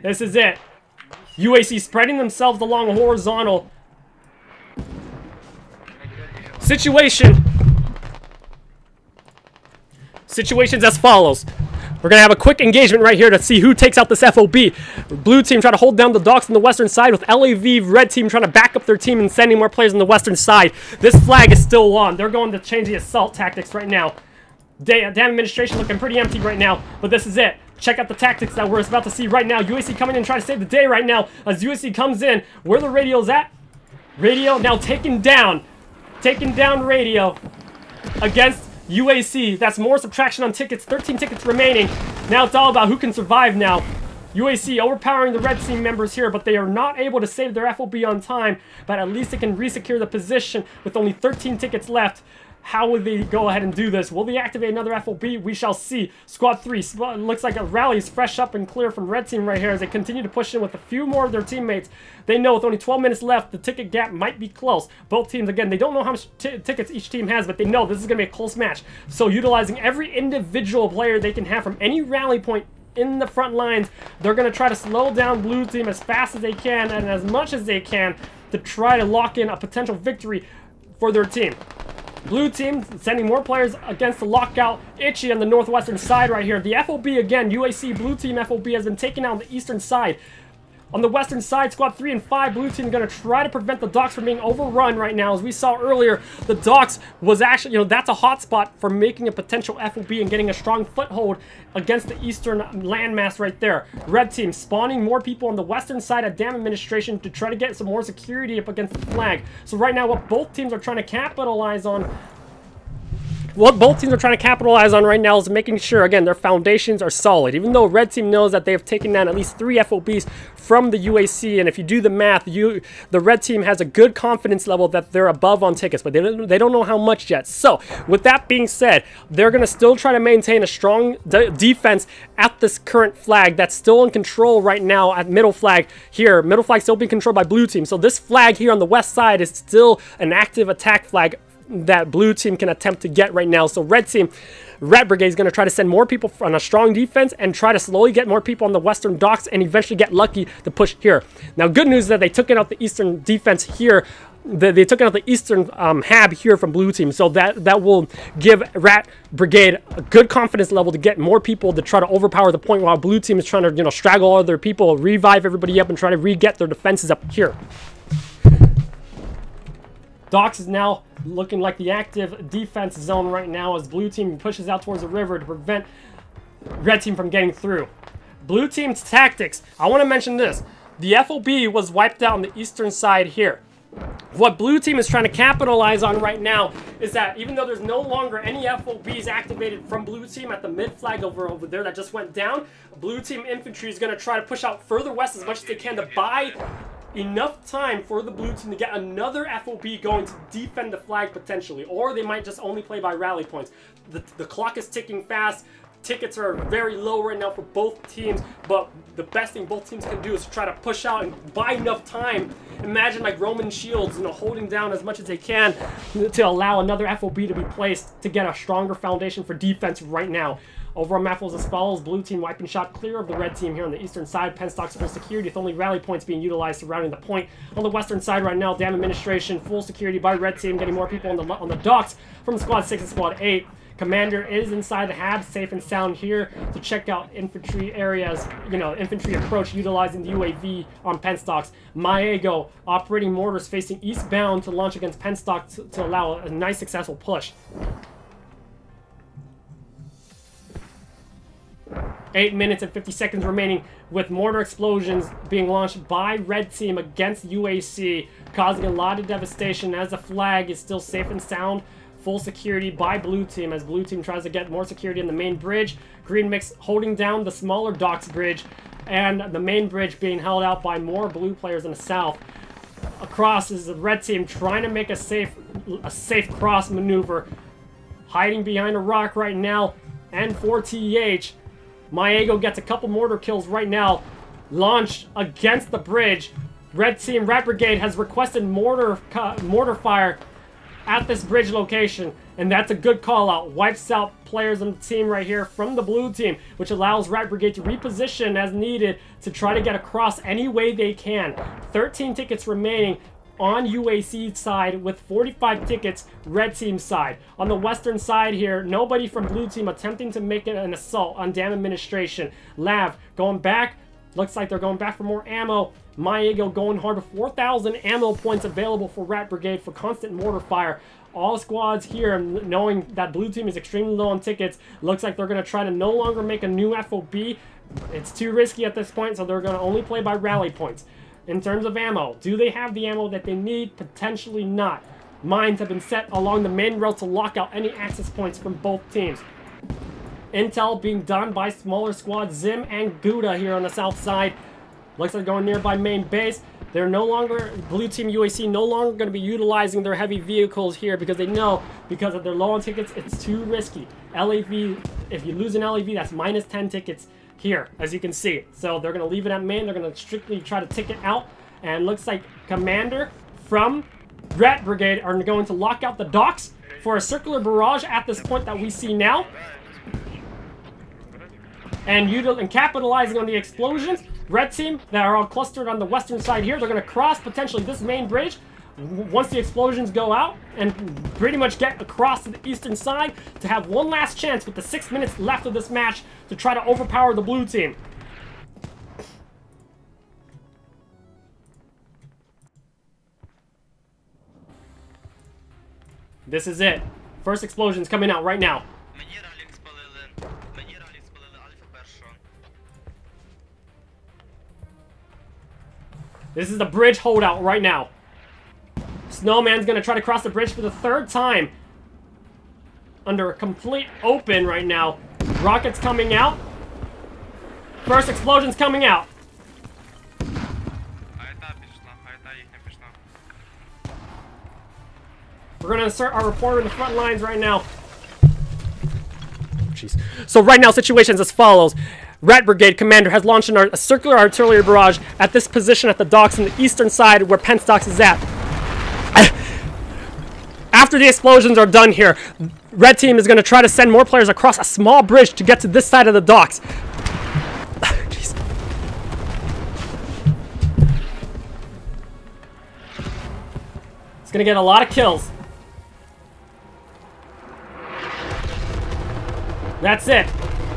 This is it. UAC spreading themselves along a horizontal situation. Situations as follows. We're going to have a quick engagement right here to see who takes out this FOB. Blue team trying to hold down the docks on the western side with LAV, red team trying to back up their team and sending more players on the western side. This flag is still on. They're going to change the assault tactics right now. Damn administration looking pretty empty right now, but this is it. Check out the tactics that we're about to see right now. UAC coming in trying to save the day right now. As UAC comes in, where the radio's at. Radio now taken down. Taking down radio against UAC. That's more subtraction on tickets. 13 tickets remaining. Now it's all about who can survive now. UAC overpowering the red team members here, but they are not able to save their FOB on time. But at least they can resecure the position with only 13 tickets left. How will they go ahead and do this? Will they activate another FOB? We shall see. Squad 3 looks like a rally is fresh up and clear from red team right here as they continue to push in with a few more of their teammates. They know with only 12 minutes left, the ticket gap might be close. Both teams, again, they don't know how much tickets each team has, but they know this is going to be a close match. So utilizing every individual player they can have from any rally point in the front lines, they're going to try to slow down blue team as fast as they can and as much as they can to try to lock in a potential victory for their team. Blue team sending more players against the lockout. Itchy on the northwestern side right here. The FOB again, UAC blue team FOB has been taken out on the eastern side. On the western side, squad 3 and 5, blue team is going to try to prevent the docks from being overrun right now. As we saw earlier, the docks was actually, that's a hot spot for making a potential FOB and getting a strong foothold against the eastern landmass right there. Red team spawning more people on the western side at Dam Administration to try to get some more security up against the flag. So right now, what both teams are trying to capitalize on right now is making sure, again, their foundations are solid. Even though red team knows that they have taken down at least 3 FOBs from the UAC, and if you do the math, the red team has a good confidence level that they're above on tickets, but they don't know how much yet. So, with that being said, they're going to still try to maintain a strong defense at this current flag that's still in control right now at middle flag here. Middle flag still being controlled by blue team. So this flag here on the west side is still an active attack flag that blue team can attempt to get right now. So red team, RaT Brigade is going to try to send more people on a strong defense and try to slowly get more people on the western docks and eventually get lucky to push here. Now, good news is that they took out the eastern defense here. They took out the eastern hab here from blue team, so that will give RaT Brigade a good confidence level to get more people to try to overpower the point while blue team is trying to straggle all their people, revive everybody up, and try to re-get their defenses up here. Docks is now looking like the active defense zone right now as blue team pushes out towards the river to prevent red team from getting through. Blue team's tactics. I want to mention this. The FOB was wiped out on the eastern side here. What blue team is trying to capitalize on right now is that even though there's no longer any FOBs activated from blue team at the mid flag over there that just went down, blue team infantry is going to try to push out further west as much as they can to buy enough time for the blue team to get another FOB going to defend the flag potentially, or they might just only play by rally points. The clock is ticking fast. Tickets are very low right now for both teams, but the best thing both teams can do is try to push out and buy enough time. Imagine like Roman shields, holding down as much as they can to allow another FOB to be placed to get a stronger foundation for defense right now. Overall map was as follows. Blue team wiping shot clear of the red team here on the eastern side. Penstock's full security with only rally points being utilized surrounding the point. On the western side right now, Dam Administration, full security by red team, getting more people on the docks from squad 6 and squad 8. Commander is inside the hab, safe and sound here to check out infantry areas, infantry approach utilizing the UAV on Penstocks. Maego operating mortars facing eastbound to launch against Penstock to allow a nice successful push. 8 minutes and 50 seconds remaining with mortar explosions being launched by red team against UAC, causing a lot of devastation as the flag is still safe and sound. Full security by blue team as blue team tries to get more security in the main bridge. Green mix holding down the smaller docks bridge, and the main bridge being held out by more blue players in the south. Across is the red team trying to make a safe cross maneuver, hiding behind a rock right now. And for TH, Maego gets a couple mortar kills right now, launched against the bridge. Red team, RaT Brigade has requested mortar fire at this bridge location, and that's a good call out. Wipes out players on the team right here from the blue team, which allows RaT Brigade to reposition as needed to try to get across any way they can. 13 tickets remaining. on UAC side with 45 tickets, red team side. On the western side here, nobody from blue team attempting to make an assault on dam administration. Lav going back. Looks like they're going back for more ammo. Maego going hard with 4,000 ammo points available for RaT Brigade for constant mortar fire. All squads here, knowing that blue team is extremely low on tickets, looks like they're going to try to no longer make a new FOB. It's too risky at this point, so they're going to only play by rally points. In terms of ammo, do they have the ammo that they need? Potentially not. Mines have been set along the main road to lock out any access points from both teams. Intel being done by smaller squads, Zim and Gouda here on the south side. Looks like going nearby main base. They're no longer, blue team UAC, no longer going to be utilizing their heavy vehicles here because they know, because of their low on tickets, it's too risky. LAV, if you lose an LAV, that's minus 10 tickets here, as you can see. So they're going to leave it at main. They're going to strictly try to ticket out. And looks like Commander from RaT Brigade are going to lock out the docks for a circular barrage at this point that we see now. And capitalizing on the explosions, red team that are all clustered on the western side here, they're going to cross potentially this main bridge once the explosions go out and pretty much get across to the eastern side to have one last chance with the 6 minutes left of this match to try to overpower the blue team. This is it. First explosion's coming out right now. This is the bridge holdout right now. Snowman's gonna try to cross the bridge for the third time. Under a complete open right now. Rockets coming out. First explosion's coming out. We're gonna insert our reporter in the front lines right now. Jeez. So right now, situations as follows. RaT Brigade Commander has launched a circular artillery barrage at this position at the docks on the eastern side where Penstocks is at. After the explosions are done here, red team is going to try to send more players across a small bridge to get to this side of the docks. Jeez. It's going to get a lot of kills. That's it.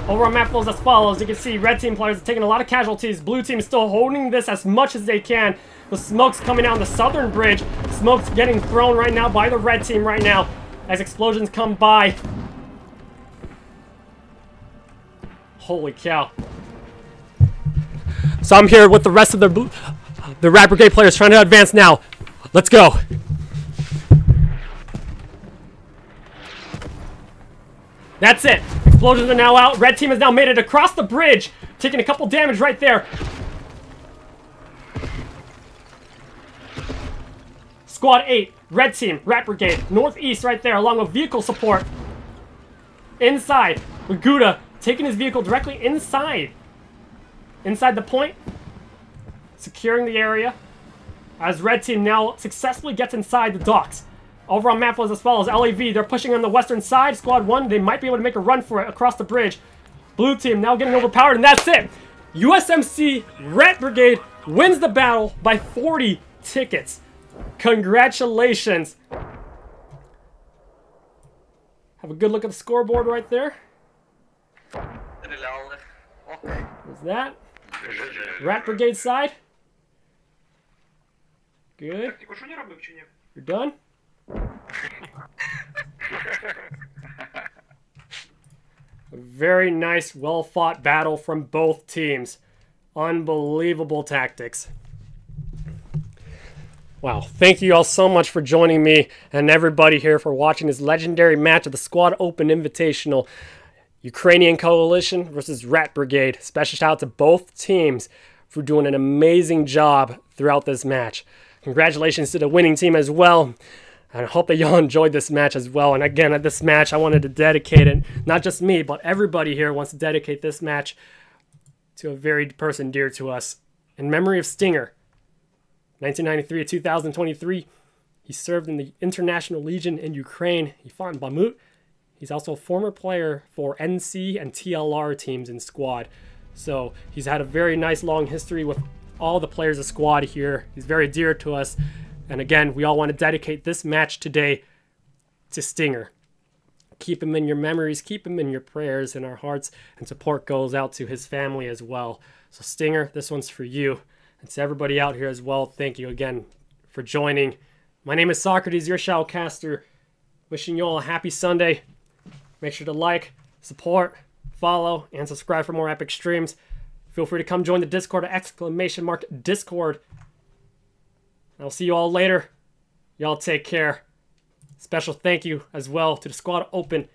Over on map flows as follows. You can see red team players are taking a lot of casualties. Blue team is still holding this as much as they can. The smoke's coming out on the southern bridge. Smoke's getting thrown right now by the red team right now as explosions come by. Holy cow. So I'm here with the rest of the RaT Brigade players trying to advance now. Let's go. That's it. Explosions are now out. Red team has now made it across the bridge, taking a couple damage right there. Squad 8, red team, RaT Brigade, northeast right there, along with vehicle support. Inside, with Gouda taking his vehicle directly inside. Inside the point, securing the area. As red team now successfully gets inside the docks. Over on map was as follows. LAV, they're pushing on the western side. Squad 1, they might be able to make a run for it across the bridge. Blue team now getting overpowered, and that's it. USMC RaT Brigade wins the battle by 40 tickets. Congratulations. Have a good look at the scoreboard right there. There's that. RaT Brigade side. Good. You're done? A very nice, well-fought battle from both teams. Unbelievable tactics. Wow, thank you all so much for joining me and everybody here for watching this legendary match of the Squad Open Invitational. Ukrainian Coalition versus RaT Brigade. Special shout out to both teams for doing an amazing job throughout this match. Congratulations to the winning team as well. And I hope that y'all enjoyed this match as well. And again, at this match, I wanted to dedicate it, not just me, but everybody here wants to dedicate this match to a very person dear to us. In memory of Stinger, 1993 to 2023, he served in the International Legion in Ukraine. He fought in Bakhmut. He's also a former player for NC and TLR teams in Squad. So he's had a very nice long history with all the players of Squad here. He's very dear to us. And again, we all want to dedicate this match today to Stinger. Keep him in your memories, keep him in your prayers, in our hearts, and support goes out to his family as well. So Stinger, this one's for you. And to everybody out here as well, thank you again for joining. My name is Socrates, your Shoutcaster. Wishing you all a happy Sunday. Make sure to like, support, follow, and subscribe for more epic streams. Feel free to come join the Discord at !Discord. I'll see you all later. Y'all take care. Special thank you as well to the Squad Open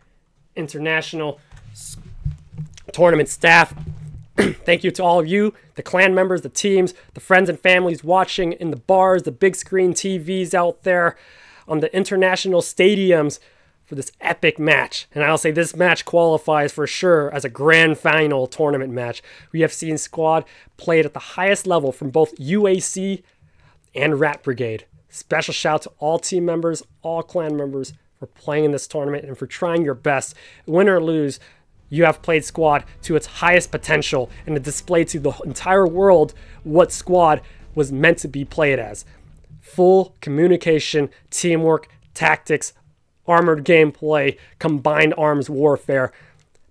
International Tournament staff. Thank you to all of you, the clan members, the teams, the friends and families watching in the bars, the big screen TVs out there, on the international stadiums for this epic match. And I'll say this match qualifies for sure as a grand final tournament match. We have seen Squad played at the highest level from both UAC and RaT Brigade. Special shout to all team members, all clan members for playing in this tournament and for trying your best. Win or lose, you have played Squad to its highest potential and to display to the entire world what Squad was meant to be played as. Full communication, teamwork, tactics, armored gameplay, combined arms warfare.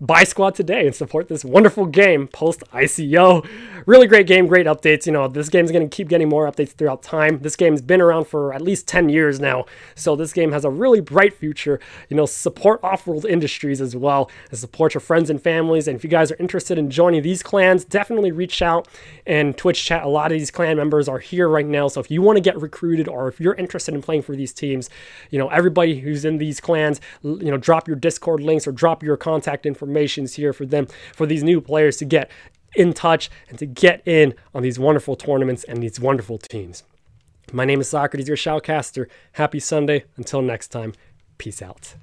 Buy Squad today and support this wonderful game post ICO. Really great game, great updates. You know, this game's going to keep getting more updates throughout time. This game's been around for at least 10 years now, so this game has a really bright future. You know, support Off-World Industries as well, and support your friends and families. And if you guys are interested in joining these clans, definitely reach out and Twitch chat. A lot of these clan members are here right now, so if you want to get recruited or if you're interested in playing for these teams, you know, everybody who's in these clans, you know, drop your Discord links or drop your contact information here for them, for these new players to get in touch and to get in on these wonderful tournaments and these wonderful teams. My name is Socrates, your Shoutcaster. Happy Sunday. Until next time, peace out.